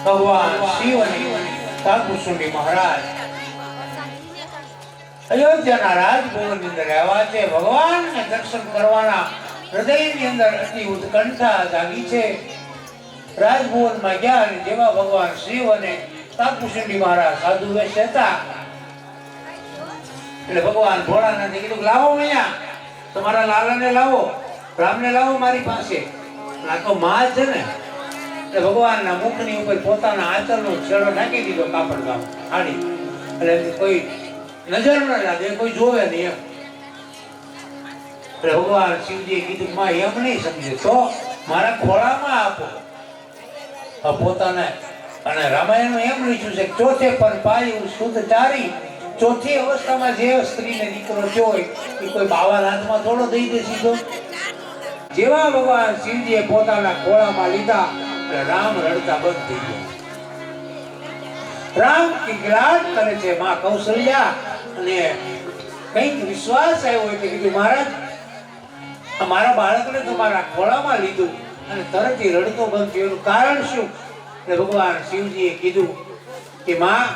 ભગવાન શિવ અને કાકુસુંડી મહારાજ અયોધ્યાના રાજભવનની અંદર આવ્યા છે. ભગવાનને દર્શન કરવાના હૃદયની અંદર અતિ ઉત્કંઠા જાગી છે. રાજભવનમાં ગયા અને જેવા ભગવાન શિવ અને કાકુસુંડી મહારાજ સાધુ વેશ હતા એટલે ભગવાન ભોળાનાથે કીધું લાવો અહીંયા તમારા લાલાને લાવો, રામને લાવો મારી પાસે. આ તો માં છે ને એટલે ભગવાનના મુખની ઉપર પોતાના આંચલનો છેડો નાખી દીધો કાપડ ગામ આડી એટલે કોઈ નજર ન લાગે, કોઈ જોવે નહીં એમ. એટલે ભગવાન શિવજીએ કીધું માં એમ નહીં સમજે તો મારા ખોળામાં આપો પોતાને. અને રામાયણમાં એમ લખ્યું છે ચોથે પણ પાયું શુદ્ધ ચારી, ચોથી અવસ્થામાં જે સ્ત્રીને દીકરો થયો હોય એ કોઈ બાવા હાથમાં થોડો દઈ દે સીધો. જેવા ભગવાન શિવજીએ પોતાના ખોળામાં લીધા એટલે રામ રડતા બંધ થઈ ગયા. રામ કિકલાટ કરે છે માં કૌશલ્યા અને કઈક વિશ્વાસ આવ્યો હોય કે કીધું મહારાજ મારા બાળકને તમારા ખોળામાં લીધું અને તરત જ રડતો બંધ થયો, એનું કારણ શું? એટલે ભગવાન શિવજીએ કીધું કે માં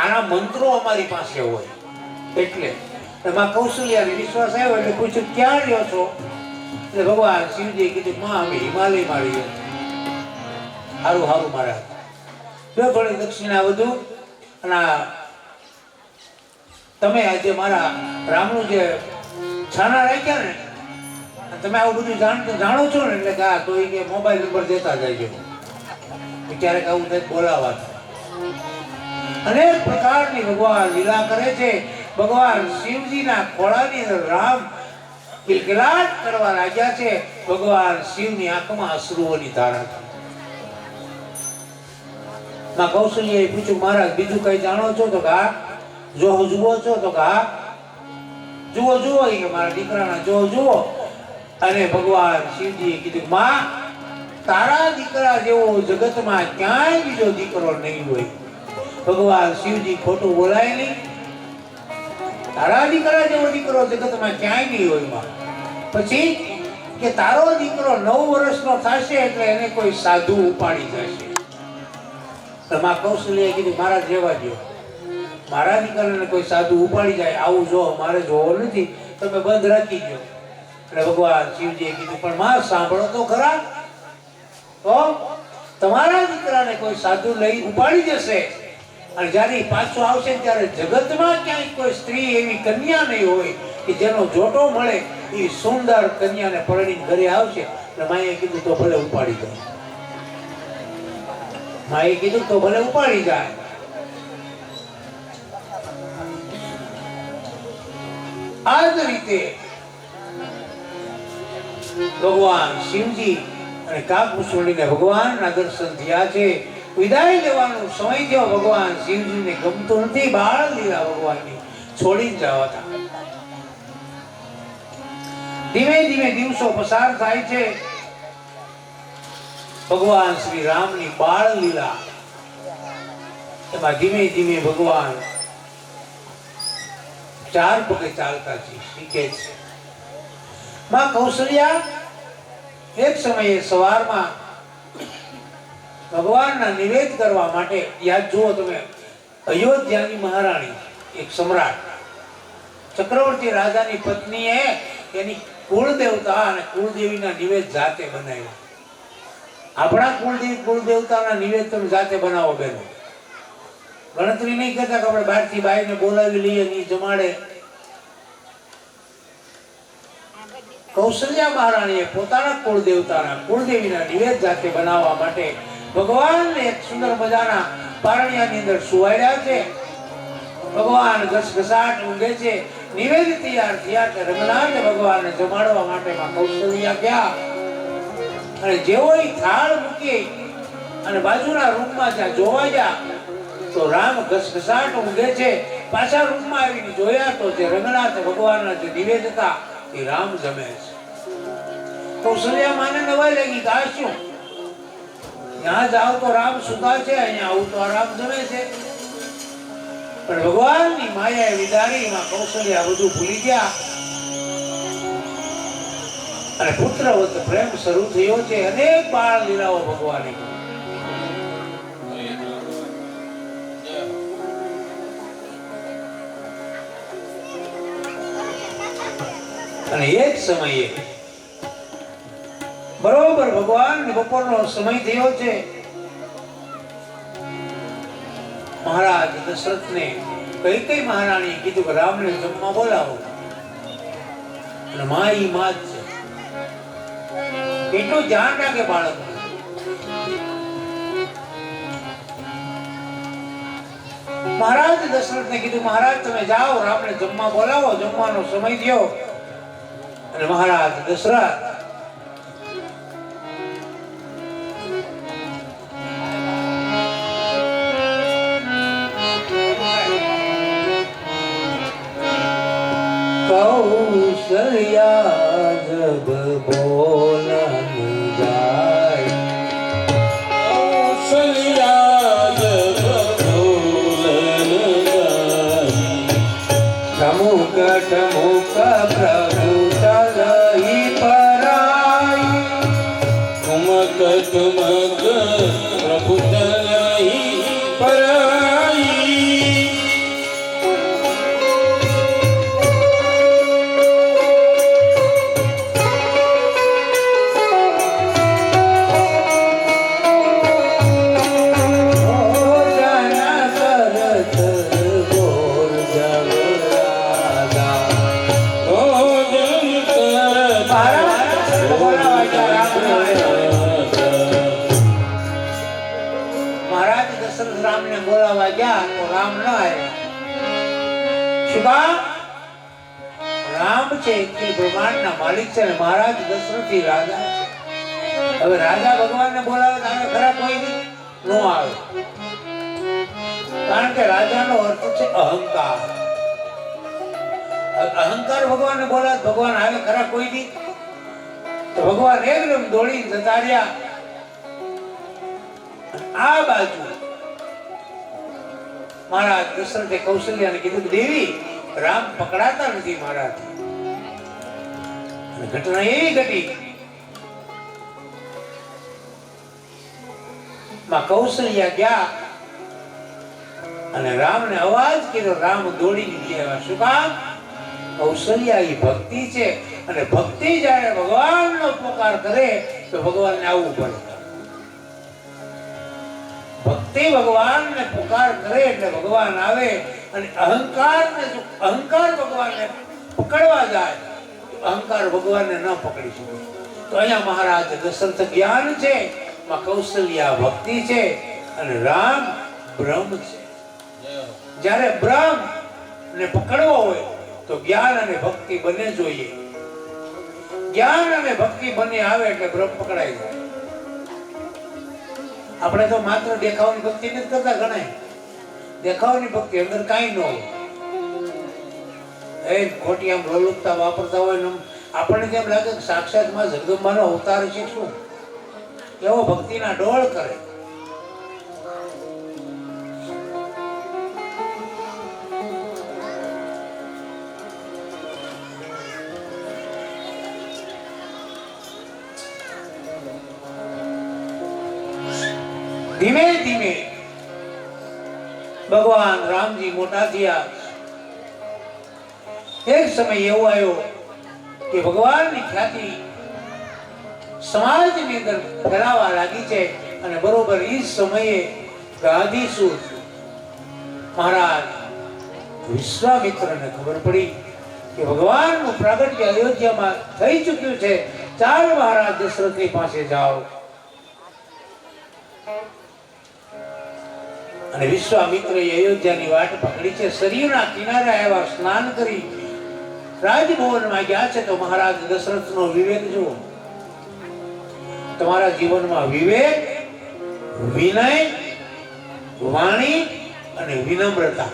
આના મંત્રો અમારી પાસે હોય એટલે માં કૌશલ્યાને વિશ્વાસ આવ્યો એટલે પૂછ્યું ક્યાં રહ્યો છો? એટલે ભગવાન શિવજીએ કીધું માં અમે હિમાલયમાં રહીએ. સારું સારું મહારાજ બે થોડી દક્ષિણા વધુ અને તમે આજે મારા રામનું જે છાના રાખ્યા ને તમે આવું બધું જાણો છો ને એટલે કે તો એ કે મોબાઈલ નંબર દેતા જાય ક્યારેક આવું કંઈક બોલાવા અનેક પ્રકારની ભગવાન લીલા કરે છે. ભગવાન શિવજીના ખોળાની અંદર રામ કિલકિલાટ કરવા લાગ્યા છે. ભગવાન શિવની આંખમાં અશ્રુઓની ધારા થઈ. માં કૌશલ્યાએ પૂછ્યું મહારાજ બીજું કઈ જાણો છો? તો કે જો જુઓ છો? તો કે જુઓ જુઓ કે મારા દીકરાના જો જુઓ. અને ભગવાન શિવજીએ કીધું માં તારા દીકરા જેવો જગતમાં ક્યાંય બીજો દીકરો નહીં હોય. ભગવાન શિવજી ખોટું બોલાય નહીં. તારા દીકરા જેવો દીકરો જગતમાં ક્યાંય નહીં હોય માં. પછી કે તારો દીકરો 9 વર્ષનો થશે એટલે એને કોઈ સાધુ ઉપાડી જશે. માં કૌશલ્યાએ કીધું મારા જેવા જો મારા દીકરાને કોઈ સાધુ ઉપાડી જાય આવું જો મારે જોવો નથી, તમે બંધ રાખી દો. એટલે ભગવાન શિવજીએ કીધું પણ માં સાંભળો તો ખરા, તો તમારા દીકરાને કોઈ સાધુ લઈ ઉપાડી જશે અને જ્યારે પાછો આવશે ત્યારે જગતમાં ક્યાંય કોઈ સ્ત્રી એવી કન્યા નહીં હોય કે જેનો જોટો મળે એ સુંદર કન્યાને પરણીને ઘરે આવશે. એટલે માએ કીધું તો ભલે ઉપાડી જાય. માએ કીધું તો ભલે ઉપાડી જાય. આ જ રીતે ભગવાન શિવજી અને કાકભૂષુંડીને ભગવાનના દર્શન થયા છે. વિદાય લેવાનો સમય થયો. ભગવાન શિવજીને ગમતું નથી બાળ લીલા ભગવાનની છોડીને જવાતા. ધીમે ધીમે દિવસો પસાર થાય છે. ભગવાન શ્રી રામની બાળ લીલા એમાં ધીમે ધીમે ભગવાન 4 પગે ચાલતા શીખે છે. માં કૌશલ્યા એક સમયે સવારમાં ભગવાનના નિવેદ કરવા માટે યાદ જુઓ તમે અયોધ્યાની મહારાણી એક સમ્રાટ ચક્રવર્તી રાજાની પત્નીએ એની કુળદેવતા અને કુળદેવીના નિવેદ જાતે બનાવ્યા. આપણા કુળદેવતાના નિવેદ તમે જાતે બનાવો બેનો. ગણતરી નહીં કરતા કે આપણે બહારથી બાઈને બોલાવી લઈએ ની જમાડે. કૌશલ્યા મહારાણીએ પોતાના કુળદેવતાના કુળદેવીના નિવેદ જાતે બનાવવા માટે ભગવાનને એક સુંદર મજાના પારણિયાની અંદર સુવાડ્યા છે. ભગવાન ઘસઘસાટ ઊંઘે છે. નિવેદ તૈયાર થયા કે રંગનાથ ભગવાનને જમાડવા માટે માં કૌશલ્યા ગયા અને જેવો થાળ મૂકી અને બાજુના રૂમમાં જ્યાં જોવા ગયા તો રામ ઘસઘસાટ ઊંઘે છે. પાછા રૂમમાં આવીને જોયા તો જે રંગનાથ ભગવાનના જે નિવેદ હતા એ રામ જમે છે. કૌશલ્યા માને નવાઈ લાગી કે આ શું, ત્યાં જાઓ તો રામ સુતા છે, અહીંયા આવું તો રામ જમે છે. પણ ભગવાનની માયાએ વિદારીમાં કૌશલ્યા બધું ભૂલી ગયા અને પુત્રવત પ્રેમ શરૂ થયો છે. અનેક બાળ લીલાઓ ભગવાને અને એ જ સમયે બરોબર ભગવાન બપોરનો સમય થયો છે. મહારાજ દશરથને કઈ મહારાણીએ કીધું કે રામને જમવા બોલાવો. અને મા ઈ માં જ છે. કેટલું ધ્યાન રાખે બાળક. મહારાજ દશરથને કીધું મહારાજ તમે જાઓ રામને જમવા બોલાવો, જમવાનો સમય થયો. અને મહારાજ દશરથ કૌશલ્યા જબ બોલન જાય, કૌશલ્યા જબ બોલન જાય, ઠમુક ઠમુક પ્રભુ ચલઈ પરાઈ, ઠુમક ઠુમક પ્રભુ ચલઈ પરાઈ. રામને બોલાવા ગયા તો રામ ન આવ્યા. શું કામ? રામ છે કે બ્રહ્માંડના માલિક છે, મહારાજ દશરથી રાજા છે. હવે રાજા ભગવાનને બોલાવે તો આવે ખરા કોઈ નહીં ન આવે. કારણ કે રાજાનો અર્થ છે અહંકાર. અહંકાર ભગવાનને બોલાવે ભગવાન આવે ખરા કોઈ નહીં. તો ભગવાન એકદમ દોડી જતા રહ્યા. આ બાજુ મહારાજ દશરથે કૌશલ્યાને કીધું કે દેવી રામ પકડાતા નથી મારાથી. ઘટના એવી ઘટી માં કૌશલ્યા ગયા અને રામને અવાજ કર્યો. રામ દોડીને ગયા. શું કામ? કૌશલ્યા એ ભક્તિ છે અને ભક્તિ જ્યારે ભગવાનનો પોકાર કરે તો ભગવાનને આવવું પડે. ભક્તિ ભગવાનને પુકાર કરે એટલે ભગવાન આવે. અને અહંકાર ભગવાનને પકડવા જાય તો અહંકાર ભગવાનને ન પકડી શકે. તો અહીંયા મહારાજ દશરથ જ્ઞાન છે, માં કૌશલ્યા ભક્તિ છે અને રામ બ્રહ્મ છે. જ્યારે બ્રહ્મ ને પકડવો હોય તો જ્ઞાન અને ભક્તિ બંને જોઈએ. જ્ઞાન અને ભક્તિ બંને આવે એટલે બ્રહ્મ પકડાઈ જાય. આપણે તો માત્ર દેખાવાની ભક્તિ નથી કરતા. ઘણા દેખાવાની ભક્તિ અંદર કાંઈ ન હોય, એ ખોટી આમ લોલુપતા વાપરતા હોય. આપણને કેમ લાગે કે સાક્ષાત માં જગદંબાનો અવતાર છે શું, એવો ભક્તિના ડોળ કરે. ધીમે ધીમે ભગવાન રામજી મોટા થયા. એક સમય એવો આવ્યો કે ભગવાનની ખ્યાતિ સમાજની અંદર ફેલાવા લાગી છે. અને બરોબર એ સમયે ગાદીસુર મહારાજ વિશ્વામિત્રને ખબર પડી કે ભગવાનનું પ્રાગટ્ય અયોધ્યામાં થઈ ચૂક્યું છે. ચાલ મહારાજ દશરથની પાસે જાઓ. અને વિશ્વામિત્રએ અયોધ્યાની વાટ પકડી છે. સરયુના કિનારે આવ્યા, સ્નાન કરી રાજભવનમાં ગયા છે. તો મહારાજ દશરથનો વિવેક જુઓ. તમારા જીવનમાં વિવેક, વિનય, વાણી અને વિનમ્રતા,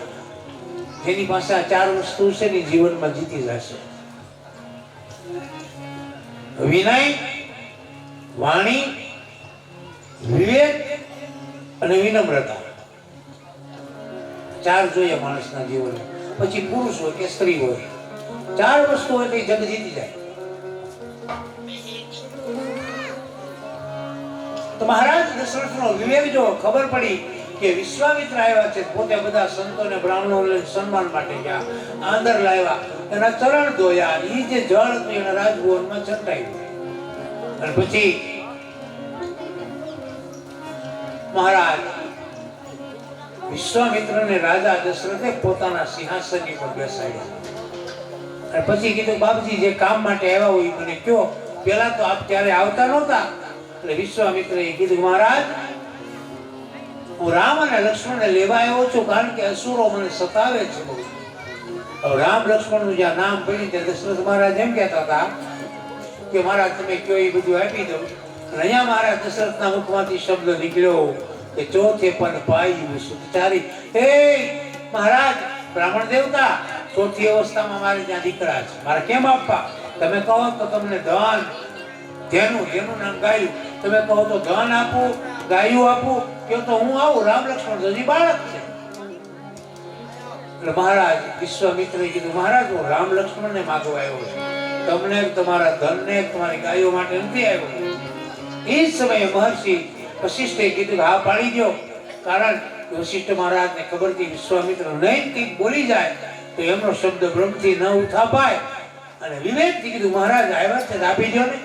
જેની પાસે આ ચાર વસ્તુ છે ને જીવનમાં જીતી જશે. વિનય, વાણી, વિવેક અને વિનમ્રતા, ચાર જોઈએ માણસના જીવનમાં. પછી પુરુષ હોય કે સ્ત્રી હોય, ચાર વસ્તુ હોય તો જગ જીતી જાય. તો મહારાજ દશરથનો વિવેક જો ખબર પડી કે વિશ્વામિત્ર આવ્યા છે, પોતે બધા સંતોને બ્રાહ્મણોને સન્માન માટે ગયા, આદર લાવ્યા. એના ચરણ ધોયા, એ જે જળ હતું એના રાજભવનમાં છંટાયું. અને પછી મહારાજ વિશ્વામિત્રને રાજા દશરથે પોતાના સિંહાસનની પર બેસાડ્યા. અને પછી કીધું, બાપજી જે કામ માટે આવ્યા હોય એ મને કયો. પેલા તો આપ ત્યારે આવતા નહોતા. એટલે વિશ્વામિત્રએ કીધું, મહારાજ હું રામ અને લક્ષ્મણને લેવા આવ્યો છું, કારણ કે અસુરો મને સતાવે છે બહુ. હવે રામ લક્ષ્મણનું જ્યાં નામ પડ્યું ત્યાં દશરથ મહારાજ એમ કહેતા હતા કે મહારાજ તમે કયો એ બધું આપી દઉં. અને અહીંયા મહારાજ દશરથના મુખમાંથી શબ્દ નીકળ્યો કે ચોથે પણ પાયું સુખચારી. હે મહારાજ બ્રાહ્મણ દેવતા, ચોથી અવસ્થામાં મારે ત્યાં દીકરા છે, મારે કેમ આપવા? તમે કહો તો તમને ધન, જેનું નામ ગાયું, તમે કહો તો ધન આપું, ગાયું આપું, કહો તો હું આવું. રામ લક્ષ્મણ તો હજી બાળક છે. એટલે મહારાજ વિશ્વામિત્રએ કીધું, મહારાજ હું રામ લક્ષ્મણને માગવા આવ્યો છું, તમને તમારા ધનને તમારી ગાયો માટે નથી આવ્યો. એ જ સમયે મહર્ષિ વશિષ્ઠે કીધું, હા પાડી દો, કારણ કે વશિષ્ઠ મહારાજને ખબર હતી વિશ્વામિત્ર નહીં કંઈક બોલી જાય તો એમનો શબ્દ બ્રહ્મથી ન ઉઠાપાય. અને વિવેકથી કીધું, મહારાજ આવ્યા છે આપી દો ને.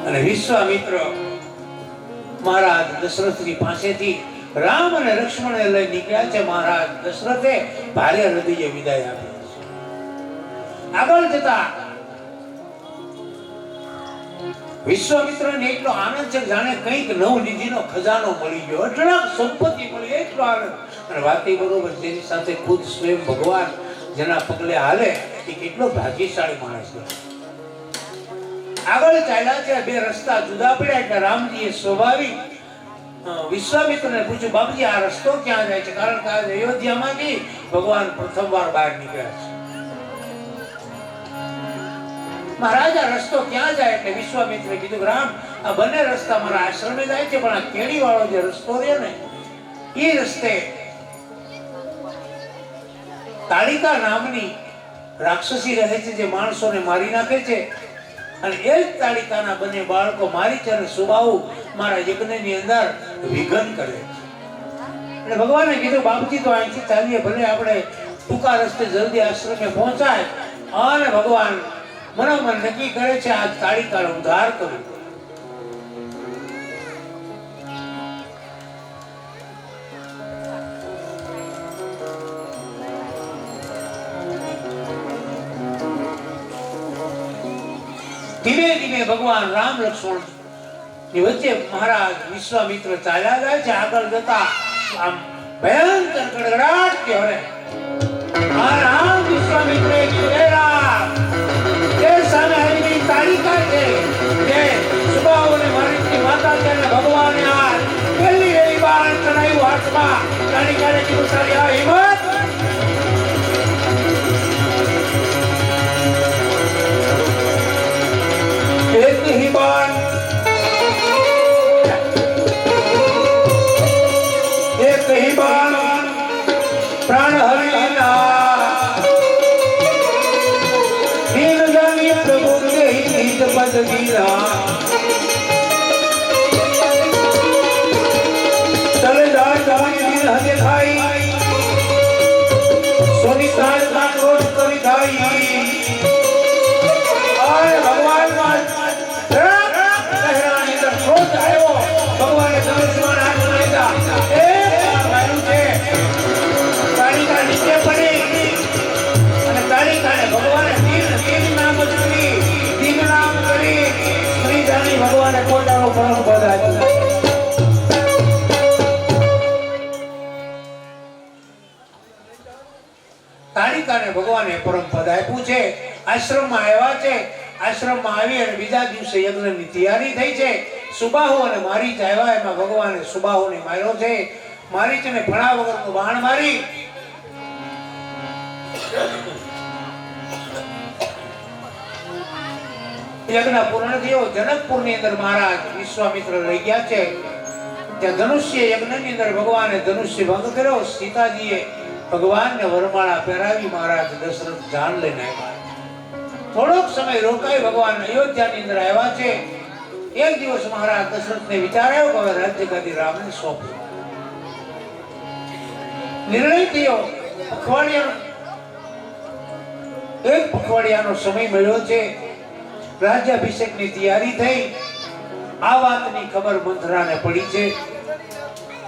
અને વિશ્વામિત્ર મહારાજ દશરથની પાસેથી રામ અને લક્ષ્મણને લઈ નીકળ્યા છે. મહારાજ દશરથે ભારે હૃદયે વિદાય આપી છે. આગળ જતા વિશ્વામિત્રને એટલો આનંદ છે, જાણે કંઈક નવનિધિનો ખજાનો મળી ગયો, અઢળક સંપત્તિ મળી, એટલો આનંદ. અને વાત એ બરોબર, જેની સાથે ખુદ સ્વયં ભગવાન જેના પગલે હાલે એ કેટલો ભાગ્યશાળી માણસ છે. આગળ ચાલ્યા છે, બે રસ્તા જુદા પડ્યા એટલે રામજીએ સ્વાભાવિક વિશ્વામિત્રને પૂછ્યું, બાપજી આ રસ્તો ક્યાં જાય છે? કારણ કે આજે અયોધ્યામાંથી ભગવાન પ્રથમવાર બહાર નીકળ્યા છે. મહારાજ આ રસ્તો ક્યાં જાય? એટલે વિશ્વામિત્રે કીધું, રામ આ બંને રસ્તા મારા આશ્રમે જાય છે, પણ આ કેડી વાળો જે રસ્તો રહ્યો ને એ રસ્તે તાલિકા નામની રાક્ષસી રહે છે, જે માણસોને મારી નાખે છે. અને એ જ તાલિકાના બંને બાળકો મારી છે અને સુબાહુ મારા યજ્ઞની અંદર વિઘન કરે છે. એટલે ભગવાને કીધું, બાપજી તો અહીંથી ચાલીએ, ભલે આપણે ટૂંકા રસ્તે જલ્દી આશ્રમે પહોંચાય. અને ભગવાન મનોમન નક્કી કરે છે આ તાલિકાનો ઉદ્ધાર કરવો. ધીમે ધીમે ભગવાન રામ લક્ષ્મણ ની વચ્ચે મહારાજ વિશ્વામિત્ર ચાલ્યા જાય છે. આગળ જતા આમ ભયંકર ગડગડાટ કે હરે રામ વિશ્વામિત્રે કીધેલા એ સામે આવીની તાલિકા છે, જે સુબાઓને મારી માતા છે અને ભગવાને આ પહેલી વેલી બાણ ચડાયું હાથમાં. તાલિકાને કીધું, તારી આ હિંમત? એક ही बाण एक ही बाण प्राण हरिना दीन जानी प्रभु के ही निज पद गिरा चले जाए जानी दिन हजे खाई सोनी ताज का कोट करी खाई आए भगवान ભગવાને ધનુષ્યમાન હાથ નાખ્યા. ભાઈ છે તાલિકા નીચે પડી અને તાલિકાને ભગવાને તીન નામ કરી શ્રી જાની ભગવાને પોતાનો પરમ પદ આપ્યું. તાલિકાને ભગવાને પરમ પદ આપ્યું છે. આશ્રમમાં આવ્યા છે. આશ્રમમાં આવી અને બીજા દિવસે યજ્ઞની તૈયારી થઈ છે. સુબાહુ અને મારીચ આવ્યા, એમાં ભગવાને સુબાહુને માર્યો છે. મારીચને ભણા વગરનું બાણ મારી યજ્ઞ પૂર્ણ થયો. જનકપુરની અંદર મહારાજ વિશ્વામિત્ર લઈ ગયા છે. ત્યાં ધનુષ્ય યજ્ઞની અંદર ભગવાને ધનુષ્ય ભંગ કર્યો. સીતાજીએ ભગવાનને વરમાળા પહેરાવી મહારાજ દશરથ જાન લઈને આવ્યા. થોડોક સમય રોકાઈ ભગવાન અયોધ્યાની અંદર આવ્યા છે. એક દિવસ મહારાજ દશરથને વિચાર આવ્યો કે હવે રાજ્ય ગાદી રામને સોંપો. નિર્ણય થયો. પખવાડિયાનો સમય મળ્યો છે. રાજ્યાભિષેકની તૈયારી થઈ. આ વાતની ખબર મંથરાને પડી છે.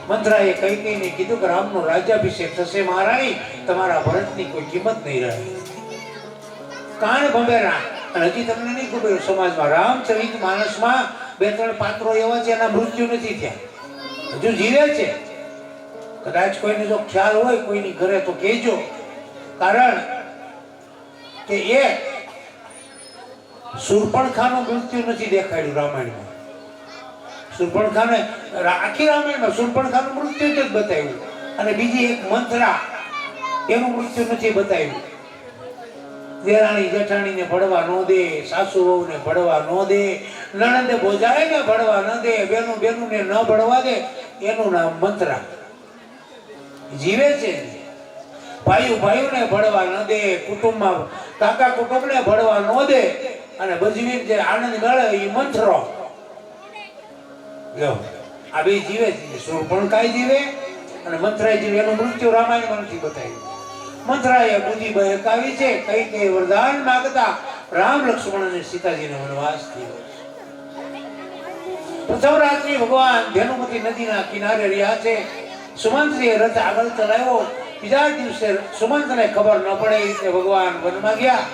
મંથરાએ કૈકેયીને કીધું કે રામનો રાજ્યાભિષેક થશે મહારાણી, તમારા ભરતની કોઈ કિંમત નહીં રહે. કાન ભંભેરા. અને હજી તમને નહીં ખબર સમાજમાં રામચરિત માનસમાં 2-3 પાત્રો એવા છે એના મૃત્યુ નથી થયા, હજુ જીવે છે. કદાચ કોઈને જો ખ્યાલ હોય કોઈની ઘરે તો કહેજો. કારણ કે એ શૂર્પણખાનું મૃત્યુ નથી દેખાડ્યું રામાયણમાં. શૂર્પણખાને આખી રામાયણમાં શૂર્પણખાનું મૃત્યુ જ બતાવ્યું. અને બીજી એક મંથરા, એનું મૃત્યુ નથી બતાવ્યું. દેરાણી જેઠાણીને ભળવા ન દે, સાસુ વહુને ભળવા ન દે, નણંદે ભોજાઈને ભળવા ન દે, બેનુને ન ભળવા દે, એનું નામ મંથરા. જીવે છે. ભાઈઓને ભળવા ન દે, કુટુંબમાં કાકા કુટુંબને ભળવા ન દે, અને બજવીર જે આનંદ મળે એ મંથરો. લો, આ બે જીવે છે. શૂર્પણખાઈ જીવે અને મંથરાય જીવે. એનું મૃત્યુ રામાયણમાં નથી બતાવ્યું. મંથરાએ બુદ્ધિ બહેકાવી છે. કૈકેયી વરદાન માંગતા રામ લક્ષ્મણ અને સીતાજીને વનવાસ થયો. પ્રથમ રાત્રિ ભગવાન ધેનુમતી નદીના કિનારે રહ્યા છે. સુમંતજીએ રથ આગળ ચલાવ્યો. બીજા દિવસે સુમંતને ખબર ન પડે કે ભગવાન વનમાં ગયા.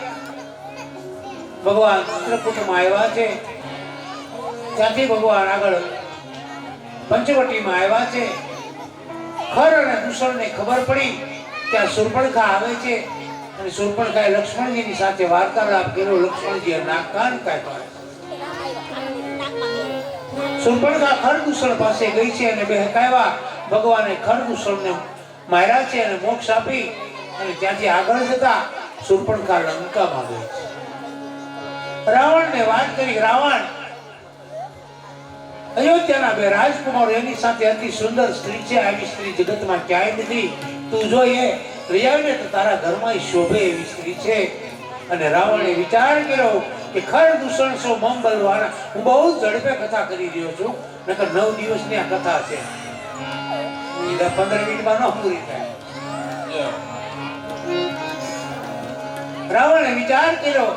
ભગવાન ચિત્રકૂટમાં આવ્યા છે. ત્યાંથી ભગવાન આગળ પંચવટીમાં આવ્યા છે. ખર અને દૂષણને ખબર પડી. ત્યાં શૂર્પણખા આવે છે અને શૂર્પણખાએ લક્ષ્મણજીની સાથે વાર્તાલાપ કર્યો. લક્ષ્મણજીએ નાક કાન કાપ્યા. શૂર્પણખા ખરદૂષણ પાસે ગઈ છે અને બહેકાવ્યા. ભગવાને ખરદૂષણને માર્યા છે અને મોક્ષ આપી. અને ત્યાંથી આગળ જતા શૂર્પણખા લંકામાં ગઈ છે. રાવણને વાત કરી. રાવણ અયોધ્યાના 2 રાજકુમારો એની સાથે અતિ સુંદર સ્ત્રી છે. આવી સ્ત્રી જગતમાં ક્યાંય નથી. તું જો એ લઈ આવીને તો તારા ઘરમાં શોભે એવી સ્ત્રી છે. અને રાવણે વિચાર કર્યો કે ખરદૂષણ સો મમ બલવાના. હું બહુ ઝડપે કથા કરી રહ્યો છું, નકર 9 દિવસની આ કથા છે. 15 મિનિટમાં ન પૂરી થાય. રાવણે વિચાર કર્યો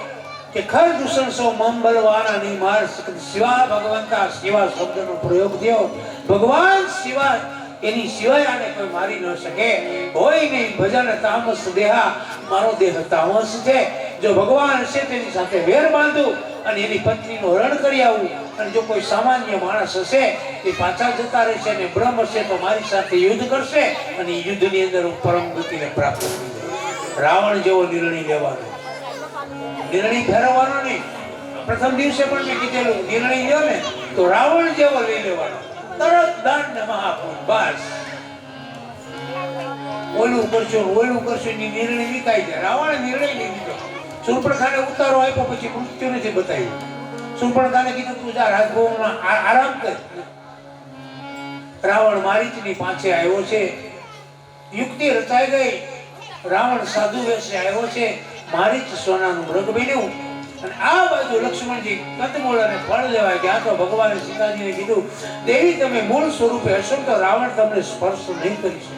કે ખરદૂષણ સો મમ બલવાના ની માર શિવા ભગવંતા. શિવા શબ્દનો પ્રયોગ થયો. ભગવાન શિવા એની સિવાય આને કોઈ મારી ન શકે. હોય નહીં ભજન તામસ દેહા. મારો દેહ તામસ છે. જો ભગવાન છે તેની સાથે વેર બાંધું અને એની પત્નીનું હરણ કરી આવું. અને જો કોઈ સામાન્ય માણસ હશે એ પાછા જતા રહેશે અને બ્રહ્મ હશે તો મારી સાથે યુદ્ધ કરશે અને યુદ્ધની અંદર હું પરમ ગતિને પ્રાપ્ત કરી જાય. રાવણ જેવો નિર્ણય લેવાનો, નિર્ણય ફેરવવાનો નહીં. પ્રથમ દિવસે પણ મેં કીધેલું નિર્ણય લ્યો ને તો રાવણ જેવો લઈ લેવાનો. તરત દાન ને મહાપુર. બસ ઓલું કરશો ની નિર્ણય વિકાઈ જાય. રાવણે નિર્ણય લઈ લીધો. શૂર્પણખાને ઉતારો આપ્યો પછી મૃત્યુ નથી બતાવ્યું. શૂર્પણખાને કીધું તું જા રાજભવનમાં આરામ કર. રાવણ મારીચની પાસે આવ્યો છે. યુક્તિ રચાઈ ગઈ. રાવણ સાધુ વેશે આવ્યો છે. મારીચ સોનાનું મૃગ બન્યું. અને આ બાજુ લક્ષ્મણજી કંદમૂળ અને ફળ લેવા ગયા તો ભગવાને સીતાજીને કીધું, દેવી તમે મૂળ સ્વરૂપે હશો તો રાવણ તમને સ્પર્શ નહીં કરી શકે,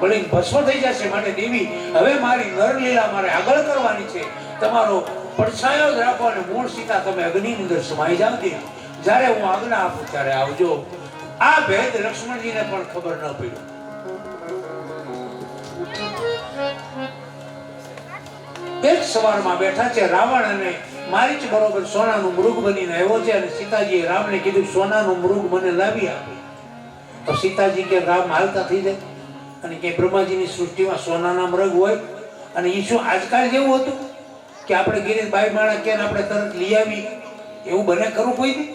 બળી ભસ્મ થઈ જશે. માટે દેવી હવે મારી નરલીલા મારે આગળ કરવાની છે. તમારો પડછાયો જ રાખો અને મૂળ સીતા તમે અગ્નિની અંદર સમાઈ જાવ. જ્યારે હું આજ્ઞા આપું ત્યારે આવજો. આ ભેદ લક્ષ્મણજીને પણ ખબર ન પડ્યો. એક સવારમાં બેઠા છે રાવણ અને મારીચ બરોબર સોનાનું મૃગ બનીને આવ્યો છે. અને સીતાજીએ રામને કીધું સોનાનું મૃગ મને લાવી આપે. તો સીતાજી કે રામ હાલતા થઈ જાય. અને કે બ્રહ્માજીની સૃષ્ટિમાં સોનાના મૃગ હોય. અને એ શું આજકાલ જેવું હતું કે આપણે ગિરીશ બાઈ માણા કે આપણે તરત લઈ આવી? એવું બને ખરું કોઈ દી?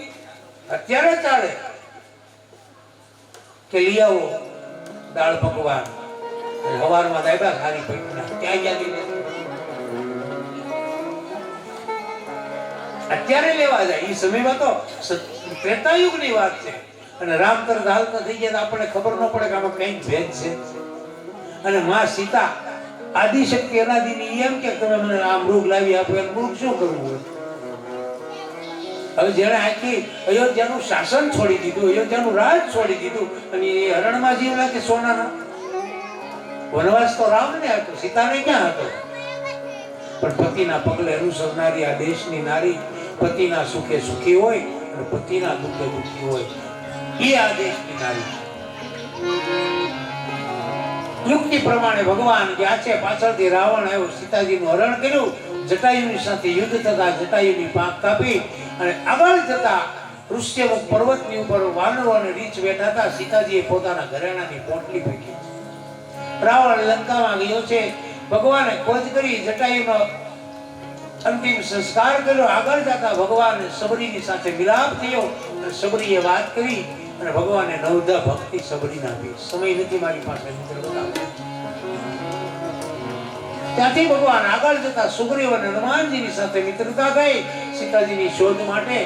અત્યારે ચાલે કે લઈ આવો દાળ પકવાન સવારમાં દાયબા ખારી પડી ક્યાં ગયા? અત્યારે લેવા જાય. એ સમયમાં તો ત્રેતાયુગની વાત છે. અને રામ તરત હાલતા થઈ ગયા આપણને ખબર ન પડે કે આમાં કઈક ભેદ છે. અને માં સીતા આદિશક્તિ અનાદિની એમ કે તમે મને આ મૃગ લાવી આપો. એ મૃગ શું કરવું હોય? હવે જેણે આખી અયોધ્યાનું શાસન છોડી દીધું, અયોધ્યાનું રાજ છોડી દીધું અને એ હરણમાં જીવ નાખે સોનાના. વનવાસ તો રામને હતો, સીતાને ક્યાં હતો? પણ પતિના પગલે અનુસરનારી આ દેશની નારી પતિના સુખે સુખી હોય અને પતિના દુઃખે દુઃખી હોય, એ આ દેશની નારી. યુક્તિ પ્રમાણે ભગવાન ગયા છે, પાછળથી રાવણ આવ્યો, સીતાજીનું હરણ કર્યું, જટાયુની સાથે યુદ્ધ થતા જટાયુની પાંખ કાપી અને આગળ જતા ઋષ્યમુખ પર્વતની ઉપર વાનરો અને રીંછ બેઠા હતા. સીતાજીએ પોતાના ઘરેણાની પોટલી ફેંકી. રાવણ લંકામાં ગયો છે, ભગવાને ખોજ કરી, જટાયુનો અંતિમ સંસ્કાર કર્યો. આગળ જતા ભગવાન સબરીની સાથે મિલાપ થયો અને સબરીએ વાત કરી અને ભગવાને નવધા ભક્તિ સબરીને આપી. સમય નથી મારી પાસે, મિત્ર બતાવો. ત્યાંથી ભગવાન આગળ જતા સુગ્રીવ અને હનુમાનજીની સાથે મિત્રતા થઈ. સીતાજીની શોધ માટે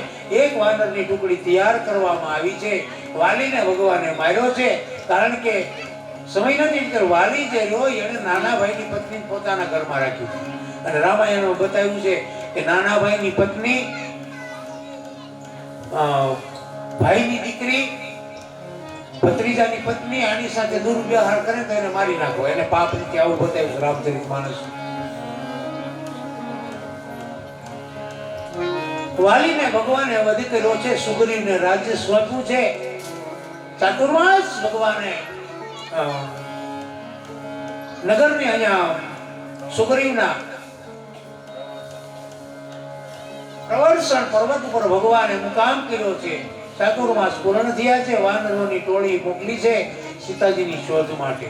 એક વાનરની ટુકડી તૈયાર કરવામાં આવી છે. વાલીને ભગવાને માર્યો છે, કારણ કે સમય નથી મિત્ર. વાલી જે રહ્યો એને નાના ભાઈની પત્ની પોતાના ઘરમાં રાખી. અને રામાયણમાં બતાવ્યું છે કે નાના ભાઈની પત્ની ભાઈની દીકરી ભત્રીજાની પત્ની આની સાથે દુર્વ્યવહાર કરે તો એને મારી નાખો, એને પાપ નથી. આવું બતાવ્યું રામચરિત માનસ. વાલીને ભગવાને વધ કર્યો છે, સુગ્રીવને રાજ્ય સોંપ્યું છે. ચાતુર્માસ ભગવાને નગરની અહીંયા સુગ્રીવના પ્રવર્ષણ પર્વત ઉપર ભગવાને મુકામ કર્યો છે. ચાતુર્માસ પૂર્ણ થયા છે. વાનરોની ટોળી મોકલી છે સીતાજીની શોધ માટે.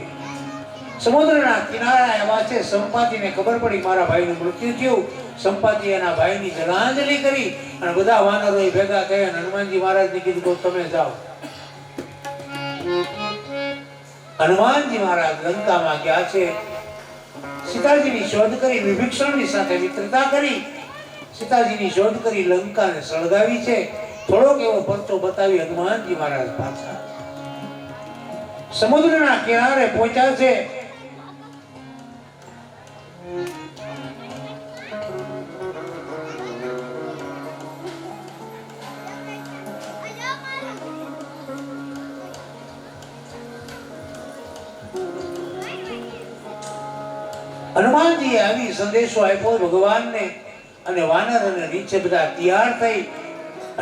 સમુદ્રના કિનારે આવ્યા છે. સંપાતિને ખબર પડી મારા ભાઈનું મૃત્યુ થયું. સંપાતિ એના ભાઈની જલાંજલિ કરી અને બધા વાનરોએ ભેગા થયા અને હનુમાનજી મહારાજને કીધું કે તમે જાઓ. હનુમાનજી મહારાજ લંકામાં ગયા છે. સીતાજીની શોધ કરી, વિભીષણની સાથે મિત્રતા કરી, સીતાજીની શોધ કરી, લંકાને સળગાવી છે. થોડોક એવો પરચો બતાવી હનુમાનજી મહારાજ પાછા સમુદ્રના કિનારે પહોંચ્યા છે. હનુમાનજીએ આવી સંદેશો આપ્યો ભગવાનને અને વાનર અને રીંછ બધા તૈયાર થઈ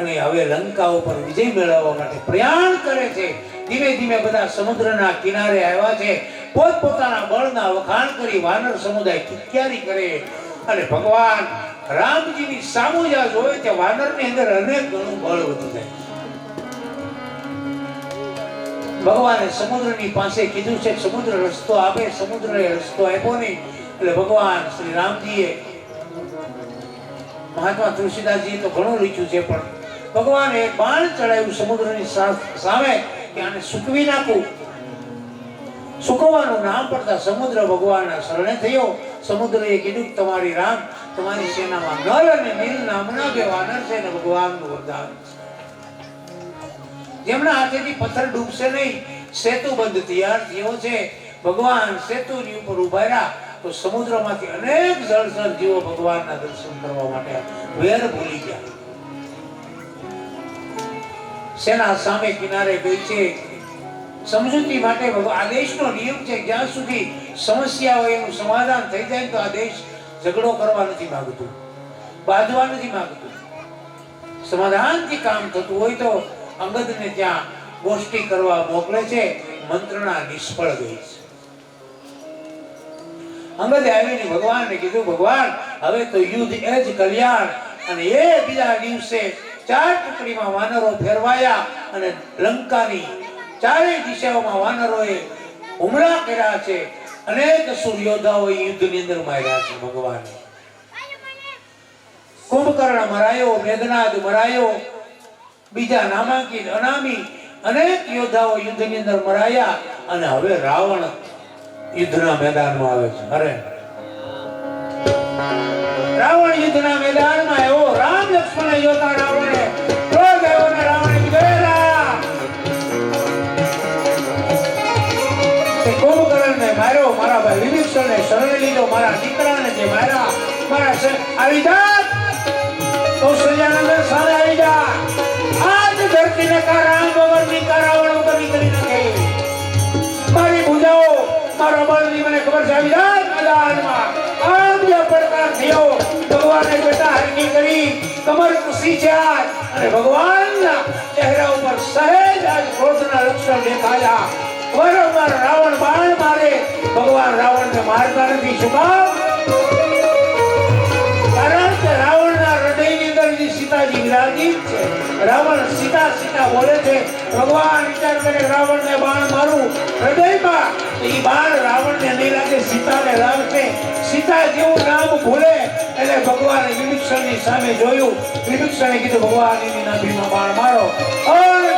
અને હવે લંકા ઉપર વિજય મેળવવા માટે પ્રયાણ કરે છે. ધીમે ધીમે બધા સમુદ્રના કિનારે આવ્યા છે. પોતપોતાના બળના વખાણ કરી વાનર સમુદાય કિક્યારી કરે અને ભગવાન રામજીની સામુ જ્યાં જોવે તે વાનરની અંદર અનેક ગણું બળ વધી જાય. ભગવાને સમુદ્રની પાસે કીધું છે સમુદ્ર રસ્તો આપે. સમુદ્રએ રસ્તો આપ્યો નહીં એટલે ભગવાન શ્રી રામજીએ, મહાત્મા તુલસીદાસજીએ તો ઘણું લખ્યું છે, પણ ભગવાને એક બાણ ચડાવ્યું સમુદ્રની સામે કે આને સૂકવી નાખું. સૂકવવાનું નામ પડતા સમુદ્ર ભગવાનના શરણે થયો. સમુદ્રએ કીધું તમારી રામ, તમારી સેનામાં નળ અને નીલ નામના બે વાનર છે ને ભગવાનનું વરદાન છે. જેમના હાથેથી પથ્થર ડૂબશે નહીં. સેતુ બંધ તૈયાર થયો છે. ભગવાન સેતુની ઉપર ઉભા રહ્યા તો સમુદ્રમાંથી અનેક જળચર જીવો ભગવાનના દર્શન કરવા માટે વેર ભૂલી ગયા. સેના સામે કિનારે ગઈ છે. સમજૂતી માટે આ દેશનો નિયમ છે જ્યાં સુધી સમસ્યા હોય એનું સમાધાન થઈ જાય તો આ દેશ ઝઘડો કરવા નથી માંગતું, બાંધવા નથી માંગતું. સમાધાનથી કામ થતું હોય તો અંગદને ત્યાં ગોષ્ઠી કરવા મોકલે છે. મંત્રણા નિષ્ફળ ગઈ છે. અંગદે આવીને ભગવાનને કીધું ભગવાન હવે તો યુદ્ધ એ જ કલ્યાણ. અને એ બીજા દિવસે 4 ટુકડીમાં વાનરો ફેરવાયા અને લંકાની ચારેય દિશાઓમાં વાનરોએ હુમલા કર્યા છે. અનેક અસુર યોદ્ધાઓ યુદ્ધની અંદર માર્યા છે. ભગવાને કુંભકર્ણ મરાયો, મેઘનાદ મરાયો, બીજા નામાંકિત અનામી અનેક યોદ્ધાઓ યુદ્ધની અંદર મરાયા. અને હવે રાવણ યુદ્ધના મેદાનમાં આવે છે. અરે રાવણ યુદ્ધના મેદાનમાં આવ્યો. રામ લક્ષ્મણ યોદ્ધા રાવણે ક્રોધ આવ્યો અને રાવણે કુંભકર્ણને માર્યો, મારા ભાઈ વિભીષણને શરણે લીધો, મારા દીકરાને જે માર્યા, મારા આવી જાત કૌશલ્યાનંદ સામે આવી જા. આજ ધરતીને કા રામ વગરની કા રાવણ વગરની કરી નાખે. મારી ભુજાઓ મારા બળની ભગવાને બેટા હરકી કરી કમર કૂસી છે અને ભગવાનના ચહેરા ઉપર સહેજ આજ ક્રોધના લક્ષણ દેખાયા. વારંવાર રાવણ બાણ મારે, ભગવાન રાવણને મારતા નથી. શું કામ? કારણ કે રાવણના હૃદયની અંદર જે સીતાજી વિરાજિત છે. રાવણ સીતા સીતા બોલે છે. ભગવાન વિચાર કરે રાવણને બાણ મારું હૃદયમાં, એ બાણ રાવણને નહીં લાગે, સીતાને લાગશે. સીતા જેવું નામ ભૂલે એટલે ભગવાને વિભીષણની સામે જોયું. વિભીષણે કીધું ભગવાન એની નાભીમાં બાણ મારો. અને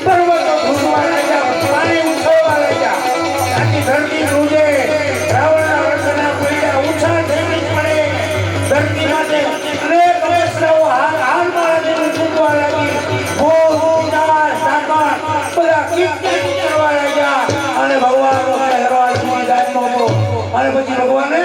પર્વતો ઘૂસવા લાગ્યા, પાણી ઉછળવા લાગ્યા, આખી ધરતી ધ્રુજે. રાવણના રથના પૈડા ઊંચા થઈને પડે. ધરતી માટે અનેક અવસ્થાઓ હાર મારા જેવું છૂટવા લાગી. બધા કીર્તન કરવા લાગ્યા અને ભગવાનનો ચહેરો આસમાન જાતનો હતો. અને પછી ભગવાને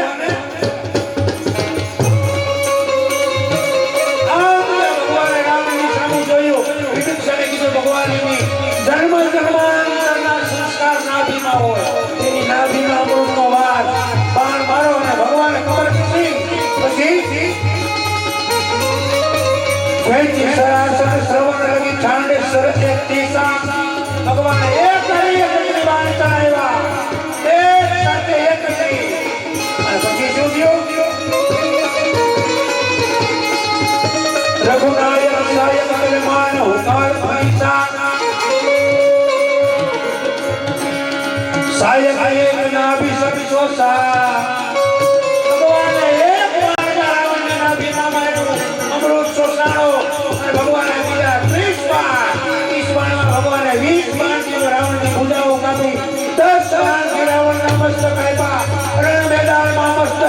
રાવણની સામે જોયું. વિભીષણે કીધું ભગવાન એની જન્મ જન્માંતરના સંસ્કાર નાભીમાં હોય, એની નાભીમાં અમૃતનો વાસ. બાણ મારો અને ભગવાને ખબર કીધી. પછી જયથી સરાસર શ્રવણ લગી છાંડે સરસે તીસા. ભગવાને એક કરી એક બાણ ચડાવ્યા, એક સાથે એક કરી. અને પછી શું થયું? રઘુનાયક સાયક કલમાન હુકાર પૈસા. સાયક એક નાભી સવિશ્વસા. ભગવાને એક બાણ રાવણને નાભીમાં માર્યું, અમૃત શોષાણો. અને ભગવાને બીજા 30 બાણ, 30 બાણમાં ભગવાને 20 બાણથી રાવણની ભુજાઓ કાપી, 10 બાણથી રાવણના મસ્તક આપ્યા. રણ મેદાનમાં મસ્તક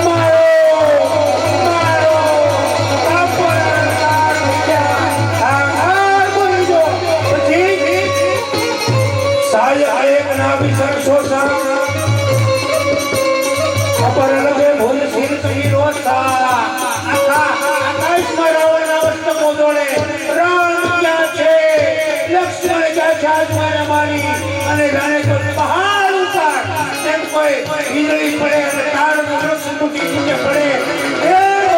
મારો મારો સાયક નાભી સરસોસા. અપર લગે ભૂલ સિર કહી રોસા. આકાશમાં રાવણના મસ્તકો દોડે. રામ ક્યાં છે, લક્ષ્મણ ક્યાં છે, આજ મારે મારી. અને જાણે તો પહાડ ઉપર એમ કોઈ વીજળી પડે અને તારનું વૃક્ષ તૂટી નીચે પડે. એ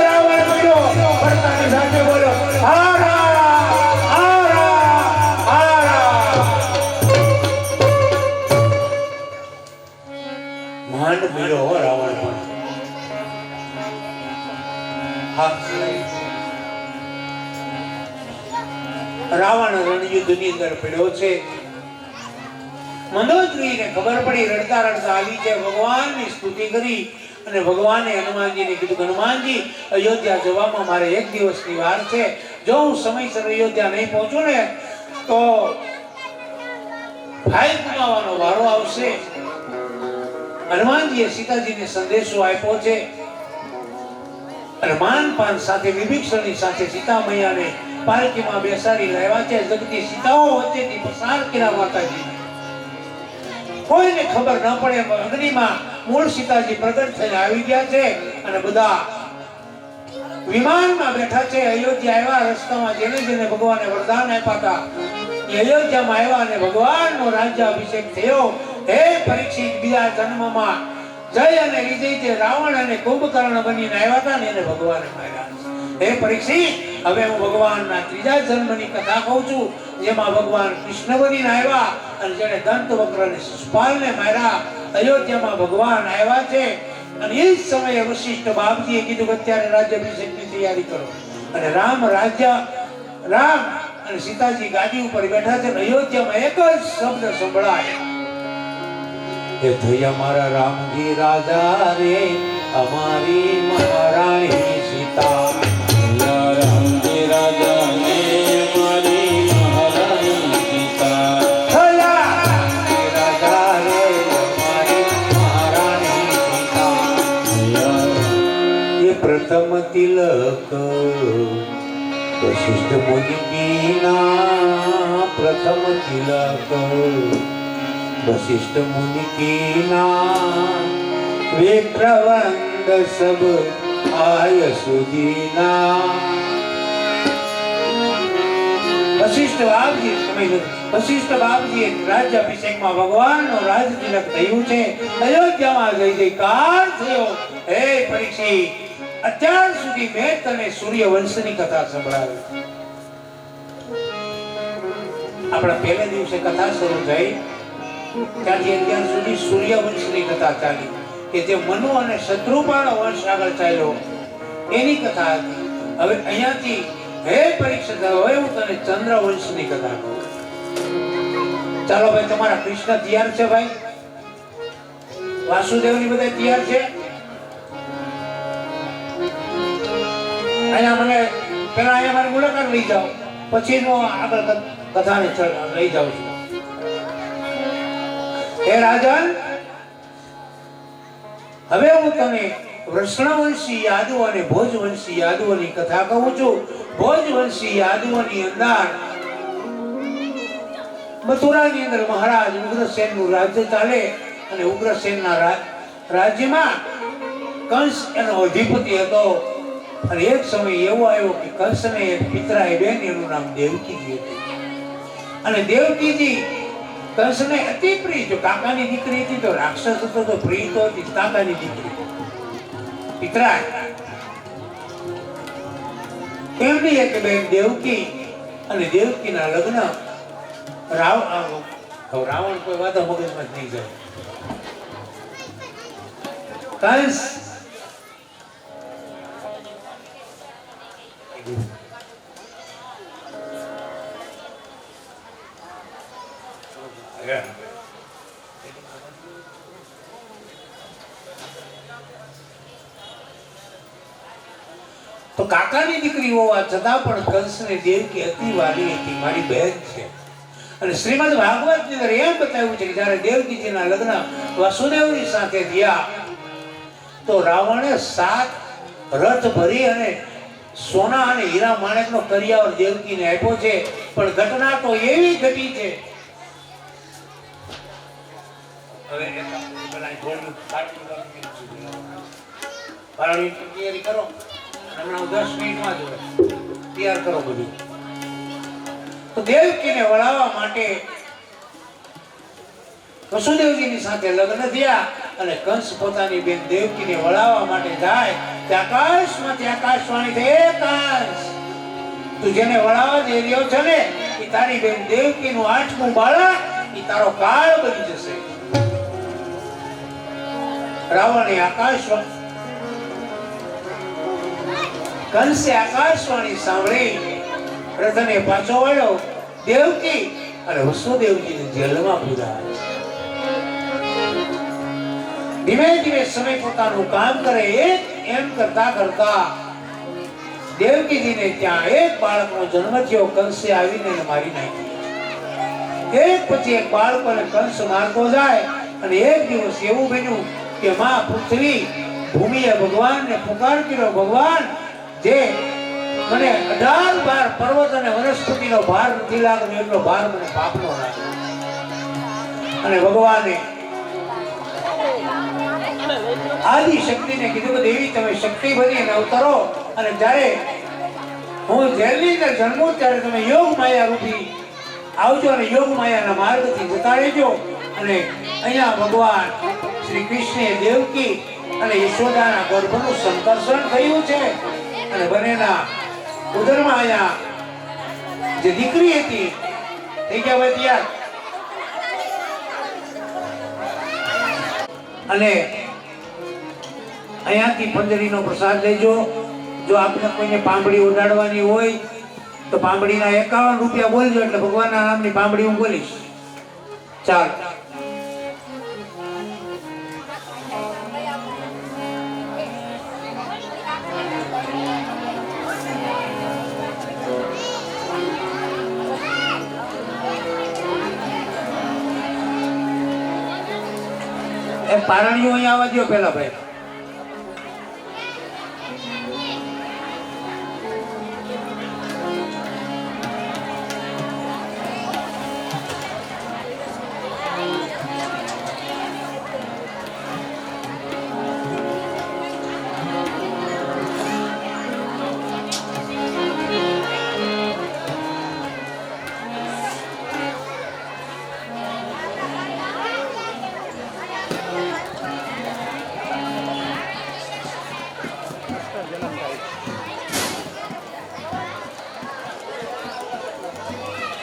રાવણ બોલ્યો, ભરતાની સાથે બોલ્યો, હારા હારા હારા. માંડ બોલ્યો હો રાવણ પણ. રાવણ રણયુદ્ધની અંદર પડ્યો છે. મંદોદરીને ખબર પડી, રડતા રડતા આવી છે. ભગવાનની સ્તુતિ કરી અને ભગવાને હનુમાનજીને કીધું, હનુમાનજી અયોધ્યા જવામાં મારે 1 દિવસની વાર છે. જો હું સમયસર અયોધ્યા નહીં પહોંચું ને તો ભાઈ ગુમાવવાનો વારો આવશે. હનુમાનજીએ સીતાજીને સંદેશો આપ્યો છે અને માનપાન સાથે વિભીષણની સાથે સીતા મૈયાને પાલકીમાં બેસાડી લાવ્યા છે. જગતી સીતાઓ વચ્ચેથી પસાર કર્યા માતાજી. કોઈને ખબર ન પડે. અગ્નિમાં મૂળ સીતાજી પ્રગટ થઈને આવી ગયા છે અને બધા વિમાનમાં બેઠા છે. અયોધ્યા આવ્યા. રસ્તામાં જેને જેને ભગવાને વરદાન આપ્યા હતા એ અયોધ્યામાં આવ્યા અને ભગવાનનો રાજ્યાભિષેક થયો. હે પરીક્ષિત, બીજા જન્મમાં જય અને વિજય જે રાવણ અને કુંભકર્ણ બનીને આવ્યા હતા ને એને ભગવાને માર્યા. હે પરીક્ષિત, હવે હું ભગવાનના 3જા જન્મની કથા કહું છું, જેમાં ભગવાન કૃષ્ણ બનીને આવ્યા અને જેને દંતવક્ર અને શિશુપાલને માર્યા. અયોધ્યામાં ભગવાન આવ્યા છે અને એ જ સમયે વશિષ્ઠ બાપજીએ કીધું કે અત્યારે રાજ્યાભિષેકની તૈયારી કરો. અને રામ અને સીતાજી ગાદી ઉપર બેઠા છે. અયોધ્યામાં એક જ શબ્દ સંભળાય, એ થયા મારા રામજી રાજા રે, અમારી મહારાણી સીતા. રામજી રાજા ને મારી મહારાણી સીતા. થયા રાજા રે, અમારી મહારાણી સીતા. એ પ્રથમ તિલક વશિષ્ઠ મુનિના, પ્રથમ તિલક वशिष्ठ मुनि की नाम, विप्रवंद सब आय सुदीना. વશિષ્ઠ બાપજી વશિષ્ઠ બાપજી રાજ્યાભિષેકમાં ભગવાનનો રાજ તિલક થયું છે. અયોધ્યામાં જય જયકાર થયો. હે પરીક્ષિત, અત્યાર સુધી મેં તને સૂર્યવંશની કથા સંભળાવી. આપણા પહેલા દિવસે કથા શરૂ થઈ ત્યાંથી અત્યાર સુધી સૂર્યવંશની કથા ચાલી કે જે મનુ અને શત્રુપાનો વંશ આગળ ચાલ્યો એની કથા હતી. હવે અહીંયાથી હે પરીક્ષિત, હવે હું તને ચંદ્રવંશની કથા કહું. ચાલો ભાઈ, તમારા કૃષ્ણ તૈયાર છે ભાઈ? વાસુદેવની બધા તૈયાર છે? અહીંયા મને પેલા અહીંયા મારી મુલાકાત લઈ જાઓ, પછી હું આગળ કથાને લઈ જાઉં છું. હે રાજન, હવે હું તને વૃષણવંશી યાદવ અને ભોજવંશી યાદવની કથા કહું છું. ભોજવંશી યાદવની અંદર મથુરાની અંદર મહારાજ ઉગ્રસેનનું રાજ્ય ચાલે અને ઉગ્રસેનના રાજ્યમાં કંસ એનો અધિપતિ હતો. અને એક સમય એવો આવ્યો કે કંસને એક પિતરાએ બેન, એનું નામ દેવકીજી હતું. અને દેવકીજી કંસને અતિ પ્રિય, જો કાકાની દીકરી હતી તો રાક્ષસ હતો તો પ્રિય તો હતી કાકાની દીકરી પિતરાય. એમની એક બેન દેવકી અને દેવકીના લગ્ન રાવણ કોઈ વાતો મગજમાં જ નહીં જાય. કંસ તો કાકાની દીકરી હોવા છતાં પણ કંસને દેવકી અતિ વાલી હતી, મારી બહેન છે. અને શ્રીમદ ભાગવતની અંદર એમ બતાવ્યું છે કે જ્યારે દેવકીજીના લગ્ન વાસુદેવની સાથે થયા તો રાવણે 7 રથ ભરી અને સોના અને હીરા માણેકનો કરિયાવર દેવકીને આપ્યો છે. પણ ઘટના તો એવી ઘટી છે, હવે તૈયારી કરો, હમણાં 10 મિનિટમાં જ તૈયાર કરો બધું. તો દેવકીને વળાવવા માટે વસુદેવજીની સાથે લગ્ન થયા અને કંસ પોતાની બેન દેવકીને વળાવવા માટે જાય ત્યાં આકાશમાંથી આકાશવાણી થઈ, કંસ તું જેને વળાવવા જઈ રહ્યો છે ને એ તારી બેન દેવકીનું 8મું બાળક, એ તારો કાળ બની જશે. રાવણે કંસે આકાશવાણી સાંભળી રથને પાછો વળ્યો. દેવકી અને વસુદેવજીને જેલમાં પૂર્યા. ધીમે ધીમે સમય પોતાનું કામ કરે. એમ કરતા કરતા દેવકીજીને ત્યાં એક બાળકનો જન્મ થયો. કંસે આવીને મારી નાખી. એક પછી એક બાળકોને કંસ મારતો જાય અને એક દિવસ એવું બન્યું કે માં પૃથ્વી ભૂમિએ ભગવાનને પુકાર કર્યો, ભગવાન જે મને 18 બાર પર્વત અને વનસ્પતિનો ભાર નથી લાગતો એટલો ભાર મને પાપનો લાગ્યો. અને ભગવાને આદિ શક્તિને કીધું કે દેવી તમે શક્તિ બની અને અવતરો અને જ્યારે હું જેલની અંદર જન્મું ત્યારે તમે યોગ માયા રૂપી આવજો અને યોગ માયાના માર્ગથી જતા રહેજો. અને અહીંયા ભગવાન શ્રી કૃષ્ણે દેવકી અને યશોદાના ગર્ભનું સંકર્ષણ થયું છે અને બંનેના ઉદરમાં અહીંયા જે દીકરી હતી થઈ ગયા હોય ત્યાં. અને અહીંયાથી પંજરીનો પ્રસાદ લેજો. જો આપણે કોઈને પાંબડી ઉડાડવાની હોય તો પાંબડીના 51 રૂપિયા બોલજો એટલે ભગવાનના નામની પાંબડી હું બોલીશ. ચાલ એ પારણીઓ અહીંયા આવવા દો પેલા ભાઈ.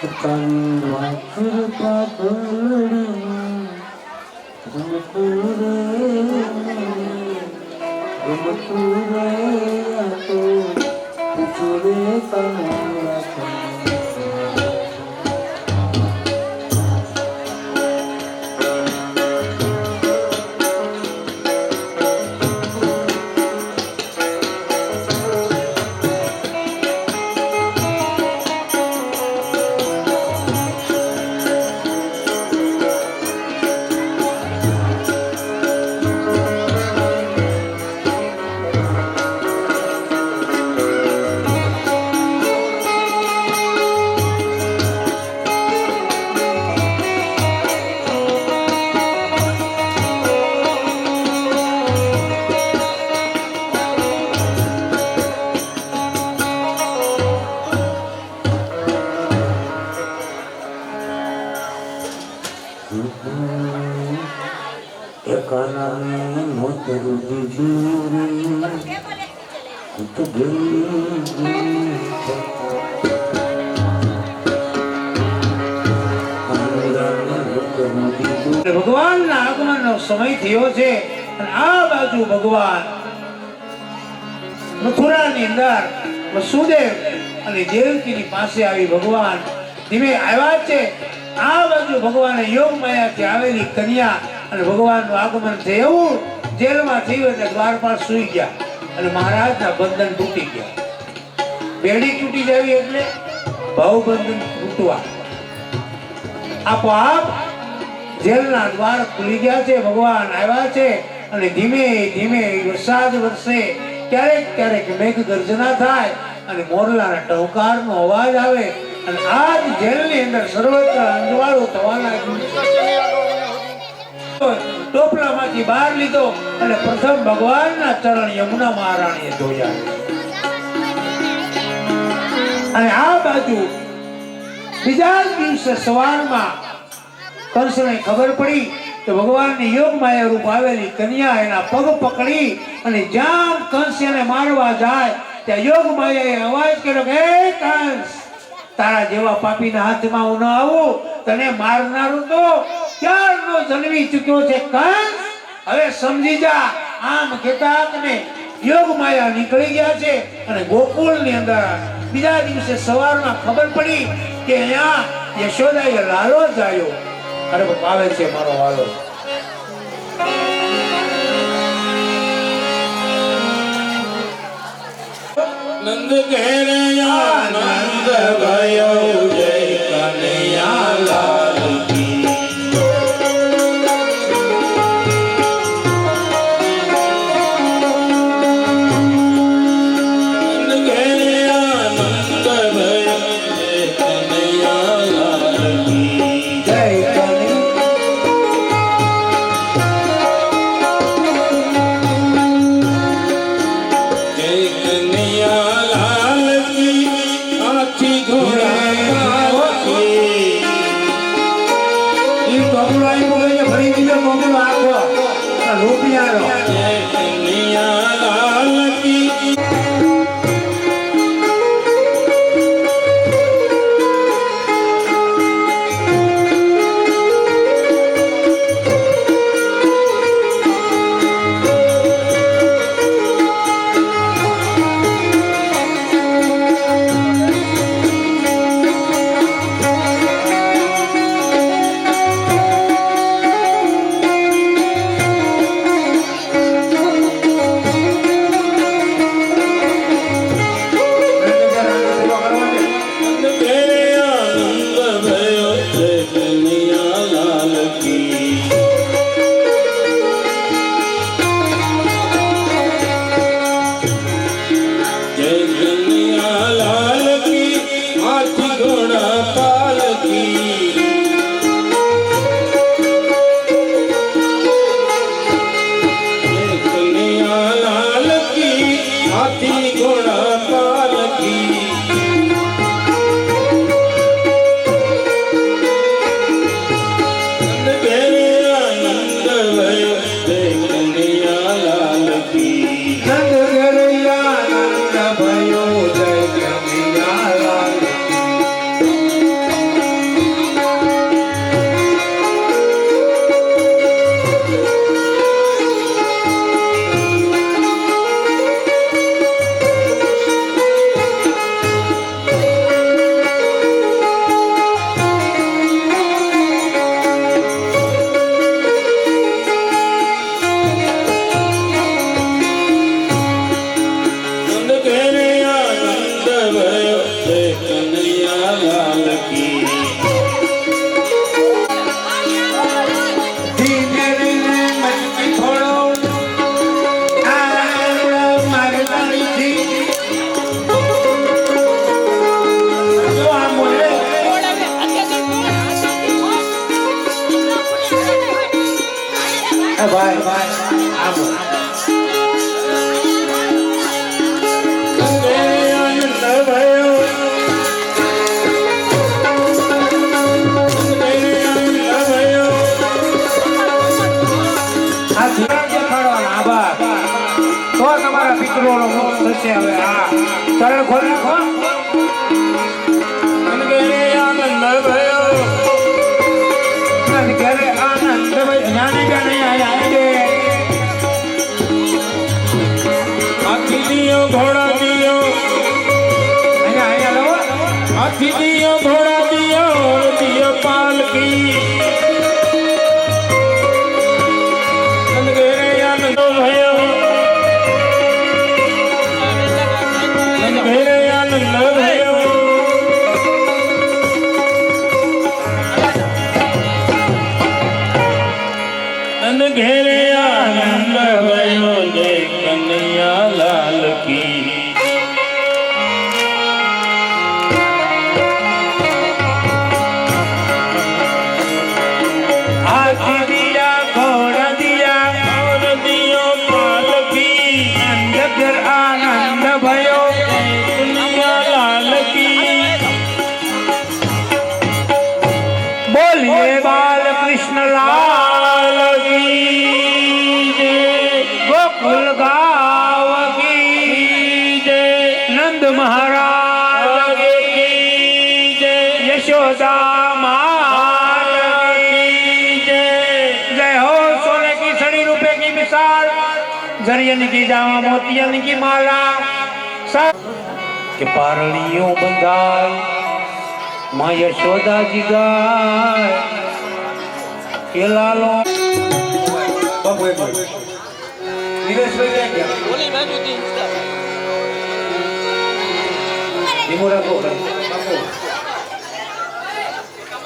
તારી કૃપા કલડી રમતું રે આ તો પૂછું રે તારા એકાને મોતરું દીધું તો ભગવાનના આગમનનો સમય થયો છે અને આ બાજુ ભગવાન મથુરાની અંદર વસુદેવ અને દેવકીની પાસે આવી ભગવાન ધીમે આવ્યા છે. આ બાજુ ભગવાને યોગ માયાથી આવેલી કન્યા અને ભગવાનનું આગમન થયું. જેલમાં થયું એટલે દ્વારપાળ સૂઈ ગયા અને મહારાજના બંધન તૂટી ગયા. બેડી તૂટી જવી એટલે ભાવબંધન તૂટવા. આપોઆપ જેલના દ્વાર ખુલી ગયા છે. ભગવાન આવ્યા છે અને ધીમે ધીમે વરસાદ વરસે. ક્યારેક ક્યારેક મેઘ ગર્જના થાય અને મોરલાના ટહુકારનો અવાજ આવે અને આજ જેલની અંદર સર્વત્ર અંજવાળું થવા લાગ્યું. ટોપલામાંથી બહાર લીધો અને પ્રથમ ભગવાનના ચરણ યમુના મહારાણીએ ધોયા. અને આ બાજુ બીજા જ દિવસે સવારમાં કંસને ખબર પડી કે ભગવાનની યોગ માયા રૂપ આવેલી કન્યા એના પગ પકડી અને જ્યાં કંસ એને મારવા જાય ત્યાં યોગ માયાએ અવાજ કર્યો કે હે કંસ, તારા જેવા પાપીના હાથમાં હું ન આવું. તને મારનારું તો ક્યારનો જન્મી ચૂક્યો છે કંસ. હવે સમજી જા. આમ કહેતા ને યોગ માયા નીકળી ગયા છે અને ગોકુળની અંદર બીજા દિવસે સવારમાં ખબર પડી કે અહીંયા યશોદાએ લાલો જાયો. અરે આવે છે મારો વાલો. નંદ ઘેરે આનંદ ગયો જય કનૈયા લાલ કી. નંદ ઘેરે આનંદ ગયો જય કનૈયા લાલ કી. જય જય કનૈયા લાલ કી. આથી ઘોડા કી. ઈ ટોપલો આવ્યો કે ફરી બીજો ટોપલો આખો રૂપિયાનો. જય કનૈયા લાલ કી. ભયો જય કનૈયા લાલ કી ધીમે ધીમે મસ્તી થોડો આ મારે તારીથી જો આ બોલે ભાઈ ભાઈ આવો આ ધીરા દેખાડવાના આભાર તો તમારા પિતૃઓનો મોક્ષ થશે હવે હા ચરણ ખોલી નાખો ઘરે આનંદ ભાઈ જ્ઞાને જ્ઞાને આયા હાથી દિયો ઘોડા દિયો અહીંયા લો હાથી દિયો ઘોડા દિયો દિયો પાલકી ઘેરે આનંદ ભયો ઘેરે આનંદ ભયો ઘેરે આનંદ ભયો જય કનૈયા લાલ કી હાથી દિયા ઘોડા દિયા ઘોડ દિયો પાલકી આનંદ ઘર આનંદ ભયો કનૈયા લાલ કી બોલીએ બાલ કૃષ્ણ લાલ ગોકુલ ગાવ કી જય નંદ મહારાજ કી જય યશોદા માત કી જય हो सोने की सड़ी रुपए की मिसाल जरियन की जामा मोतियन की माला के पारलियों बंधाय माँ यशोदा जी गाय के लालो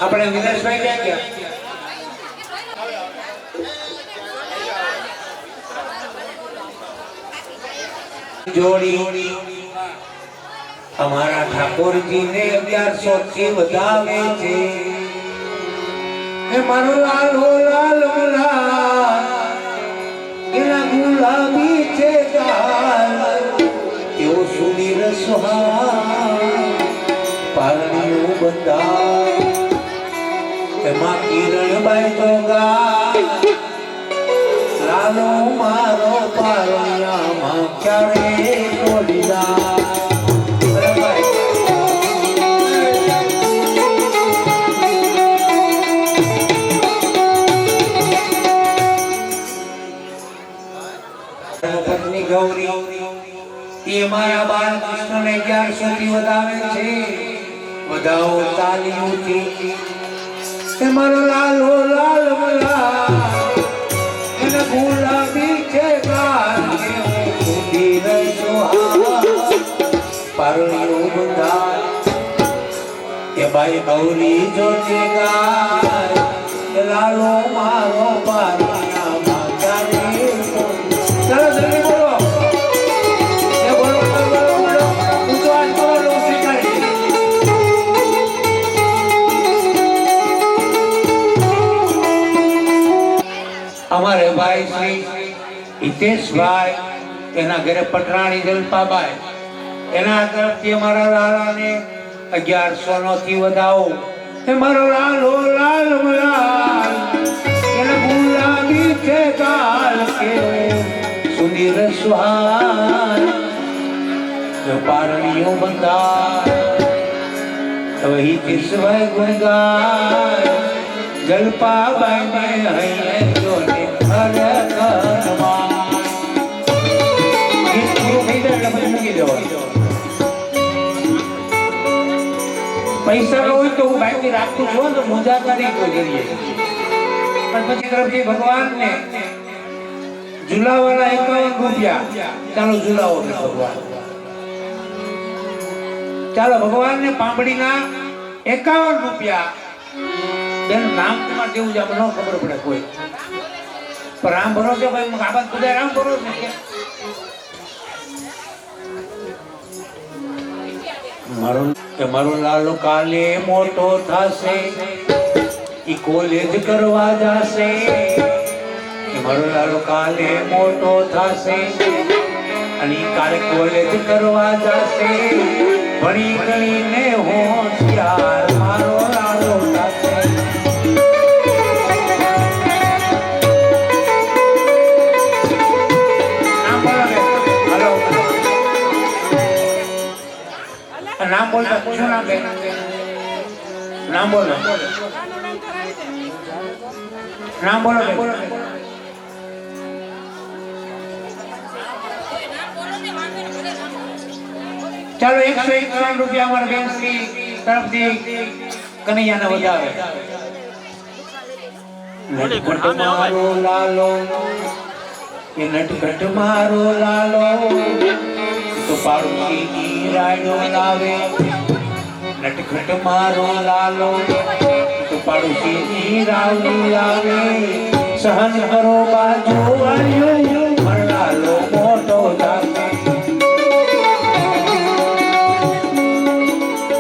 આપણે વિનેશભાઈ ક્યાં ગયા જોડી અમારા ઠાકોરજીને 1100 થી વધાવે છે એ મારો લાલો લાલ લાલ એના ગુલાબી છે ગાલ એવો સુંદર સુહાવ પારણીઓ બંધા એમાં કિરણબાઈ જોગા લાલો મારો પારણિયામાં ક્યારે તોડીલા પત્ની ગૌરી એ મારા બાળ કૃષ્ણને 1100 થી વધાવે છે વધાવો તાલીઓથી એ મારો લાલો લાલ મલા એના ગુલાબી છે ગાલ સુધી રસોહા પારણીઓ બંધા એ બાઈ ગૌરી જોજે ગાય એ લાલો મારો પારણિયા માતાને ચલો જલ્દી બોલો એ બોલો બોલો બોલો ઊંચો હાથ કરો લો સ્વીકારી અમારે ભાઈ શ્રી હિતેશભાઈ એના ઘરે પટરાણી જલપાબાઈ એના તરફથી અમારા લાલાને 1100 નો થી વધાવો એ મારો લાલો લાલ મલાલ એને ગુલાબી છે ગાલ કે સુંદર સુહાન જો પારણીઓ બંધા હવે હિતેશભાઈ ગુણગાય જલપાબાઈ ને હૈયે જોને હરકરમાં ગીત પૂરું થઈ જાય એટલે પછી મૂકી દેવાનું પૈસા નો હોય તો હું બાકી રાખતું છું તો મૂંઝાતા નહીં કોઈ જરીએ પણ પછી તરફથી ભગવાનને ઝુલાવાના 51 રૂપિયા ચાલો ઝુલાવો ભગવાન ચાલો ભગવાનને પાંબડીના 51 રૂપિયા. બેનું નામ તમારે જેવું છે આપણે ન ખબર પડે કોઈ. પણ રામ ભરોસે ભાઈ આ બાદ બધા રામ ભરોસે ને કે મારો લાલો કાલે મોટો થશે, ઈ કોલેજ કરવા જાશે. મારો લાલો કાલે મોટો થશે અને ઈ કાલે કોલેજ કરવા જાશે. ભણી ગણીને હોશિયાર મારો લાલો થશે. નામ બોલતા શું નામ બેન? નામ બોલો. નામ બોલો બેન. ચાલો 151 રૂપિયા અમારા બેન શ્રી તરફથી કનૈયાને વધાવે. નટખટ મારો લાલો, એ નટખટ મારો લાલો તો પાડોશીની રાડો લાવે. નટખટ મારો લાલો તો પાડોશીની રાડો લાવે. સહન કરો બાજુ વાળ્યો મારો લાલો મોટો જાગે.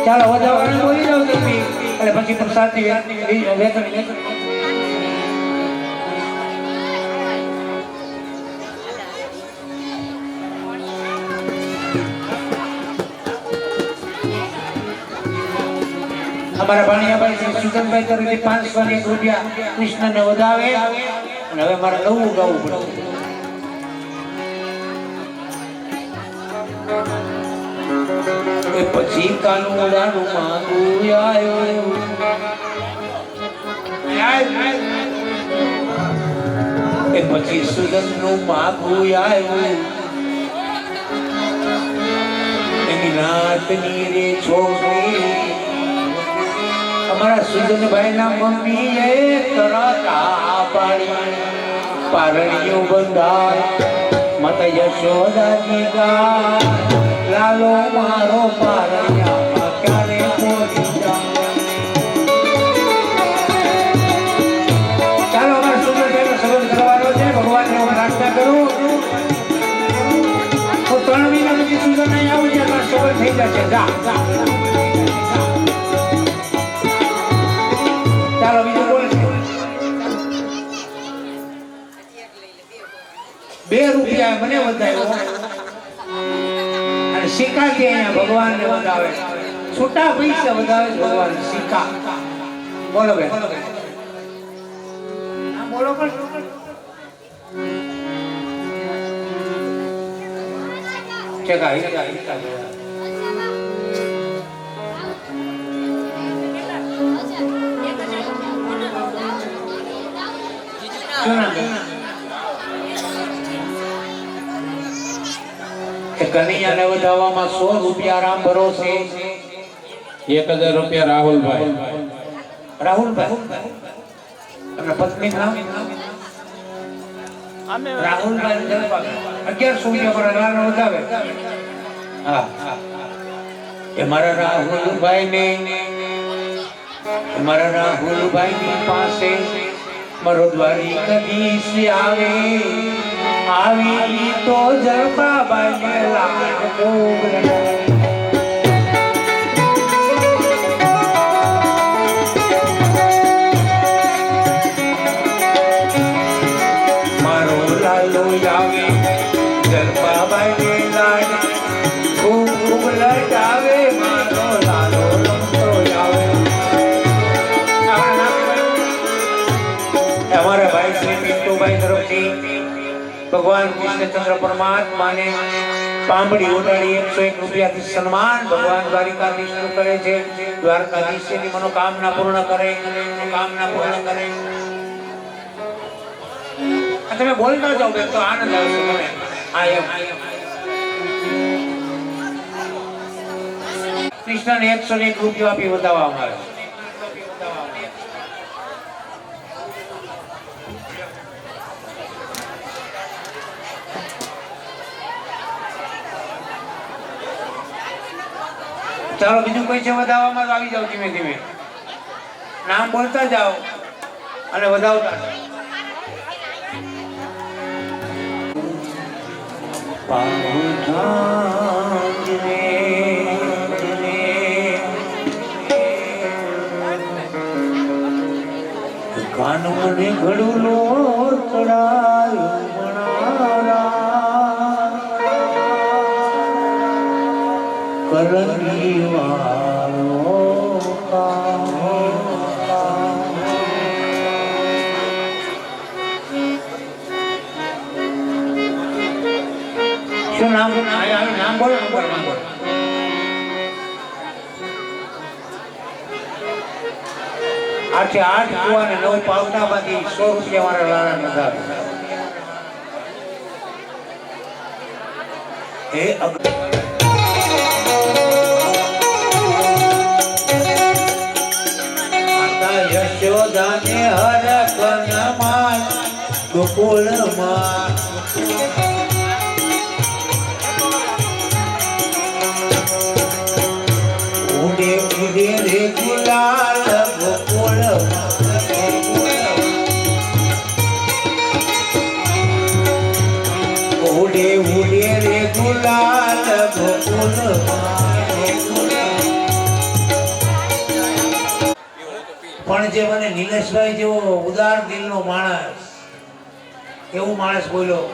ચાલો વધારે બોલી જાવ તમે એટલે પછી પ્રસાદની વેતન અમારા ભાણિયાભાઈ શ્રી સુગનભાઈ તરફથી 501 રૂપિયા કૃષ્ણને વધાવે. અને હવે મારે નવું ગાવું પડશે. એ પછી કાનુડાનું માંગું આયો. એ પછી સુગનનું માંગું આયો. એની નાતની રે છોકરી અમારા સુજનભાઈ ના મમ્મી એ તરત આ પાડી. પારણીયું બંધાય માતા યશોદાજી ગાય. લાલો મારો પારણિયા ક્યારે પહોંચી જાય. ચાલો અમારા સુજનભાઈ નો સંબંધ કરવાનો છે. ભગવાનને હું પ્રાર્થના કરું તો 3 મહિના પછી સુજન નહીં આવું છે તો સંબંધ થઈ જશે. જા ચાલો બીજું બોલ છે. 2 રૂપિયા મને વધાવ્યો અને સિક્કા કે અહીંયા ભગવાનને વધાવે. છૂટા પૈસા વધાવે ભગવાન સિક્કા. બોલો બેન. બોલો પણ ચેકા કનૈયાને વધાવવામાં 100 રૂપિયા રામ ભરોસે. 1000 રૂપિયા રાહુલભાઈ. રાહુલભાઈ તમને પત્ની નામ રાહુલભાઈ 1100 રૂપિયા પર રામ વધાવે. હા એ મારા રાહુલભાઈ ની પાસે મારો દ્વારી કદી આવે. આવી તો જલપાબાઈ લાડ ડોગરા. મારો લાલો આવે જલપાબાઈ લાડ ખૂબ ખૂબ લટાવે. મારો લાલો રમતો આવે. અમારા ભાઈ શ્રી પિન્ટુભાઈ તરફથી ભગવાન કૃષ્ણચંદ્ર પરમાત્માને પાંબડી ઉડાડી 101 રૂપિયાથી સન્માન. ભગવાન દ્વારિકાધીશ કરે છે. દ્વારકાધીશની મનોકામના પૂર્ણ કરે. તમે બોલતા જાઓ બેન તો આનંદ આવશે મને. આ એમ કૃષ્ણને 101 રૂપિયા આપી વધાવવામાં આવે. ચાલો બીજું કોઈ છે વધાવવામાં તો આવી જાઓ ધીમે ધીમે. નામ બોલતા જાઓ અને વધાવતા જાઓ. કાન મને ઘડુલો ચડાયો કરંગી વાળો શું નામ નામ બોલો નામ બોલો નામ બોલો. આઠે 8 કુવા ને 9 પાવડા માંથી 100 રૂપિયા મારા લાલા ને ધાર. એ યશોદાને હરકનમાં ગોકુળમાં ઉડે ઉડે રે ગુલાલ ગોકુળમાં ઉડે ઉડે રે ગુલાલ ગોકુળમાં. પણ જે મને નિલેશભાઈ જેવો ઉદાર દિલનો માણસ એવું માણસ બોલ્યો,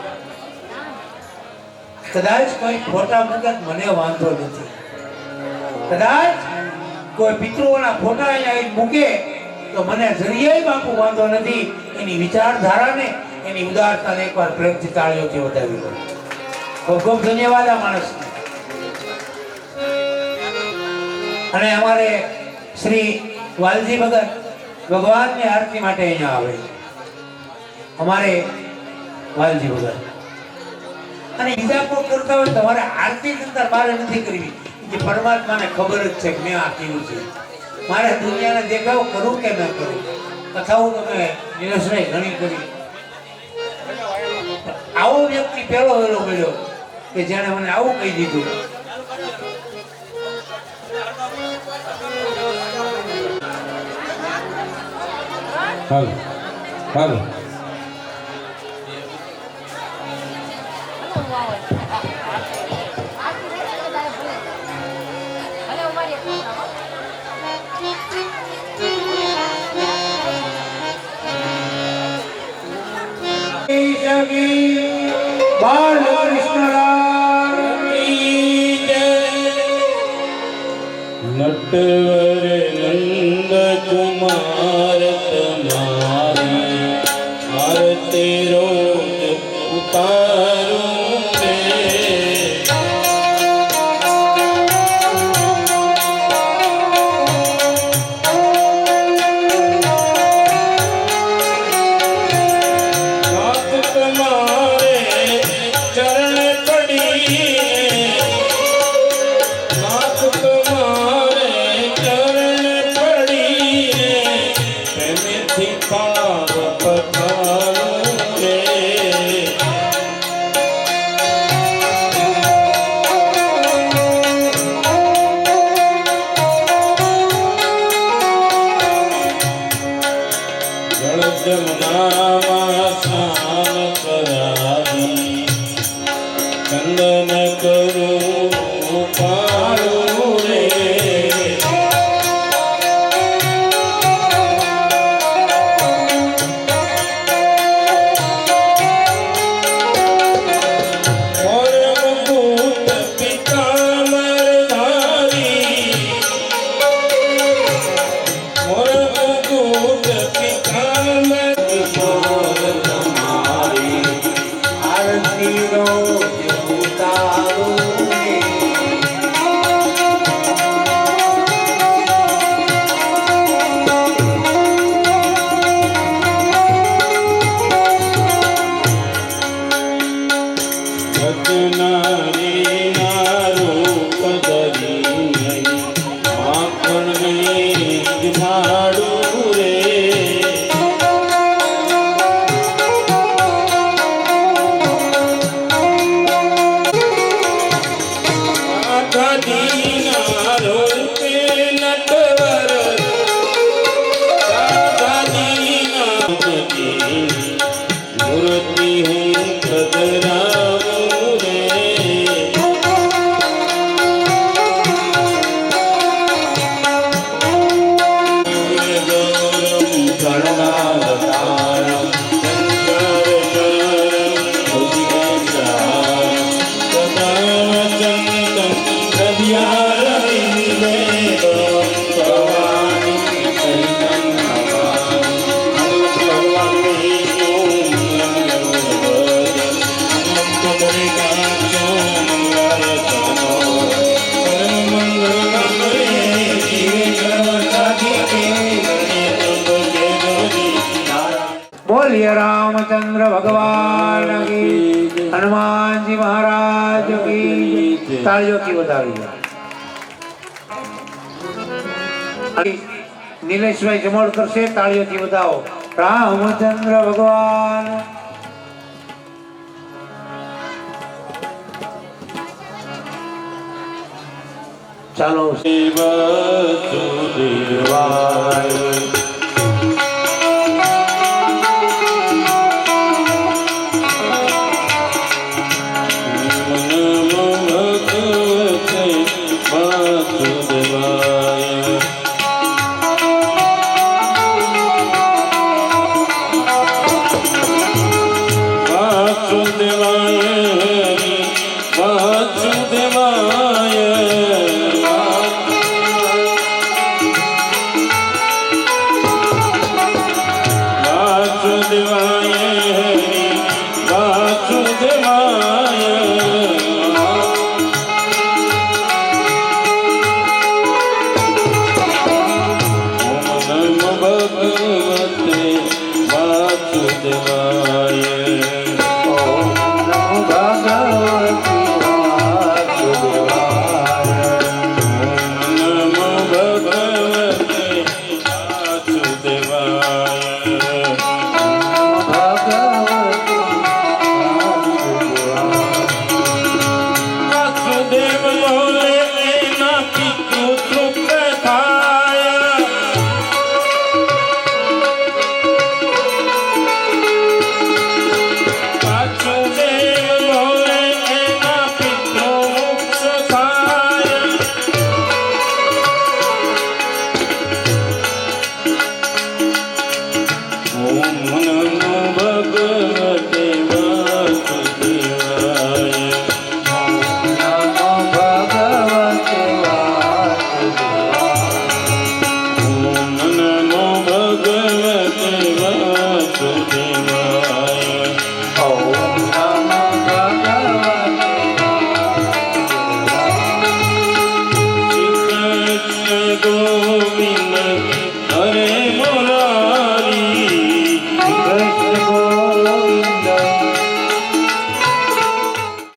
કદાચ કોઈ ફોટા મૂકે મને વાંધો નથી, કદાચ કોઈ પિતૃઓના ફોટા અહીંયા મૂકે તો મને જરીય બાપુ વાંધો નથી. એની વિચારધારાને એની ઉદારતાને એકવાર પ્રેમથી તાળીઓથી વધાવી લો. ખૂબ ખૂબ ધન્યવાદ આ માણસને. અને અમારે શ્રી વાલજી ભગત ભગવાનની આરતી માટે અહીંયા આવે અમારે વાલજી ભગત. અને બીજા કોઈ કરતા હોય તમારે આરતી કરતા મારે નથી કરવી, કે પરમાત્માને ખબર જ છે કે મેં આ કીધું છે. મારે દુનિયાને દેખાવ કરું કે ન કરું. કથાઓ તો મેં નિલેશભાઈ ઘણી કરી. આવો વ્યક્તિ પહેલો વેલો મળ્યો કે જેણે મને આવું કહી દીધું. હાલો હાલો નટવર નંદ કુમાર તમારી આરતી રોજ ઉતારું રે. નાથ તમારે ચરણ પડી, નાથ તમારે ચરણ પડી રામચંદ્ર ભગવાન કી હનુમાનજી મહારાજ કી તાળીઓથી વધાવી નિલેશભાઈ જમોડ કરશે તાળીઓથી વધાવો રામચંદ્ર ભગવાન ચાલો વાસુદેવાય ભગવતે વાસુદેવાય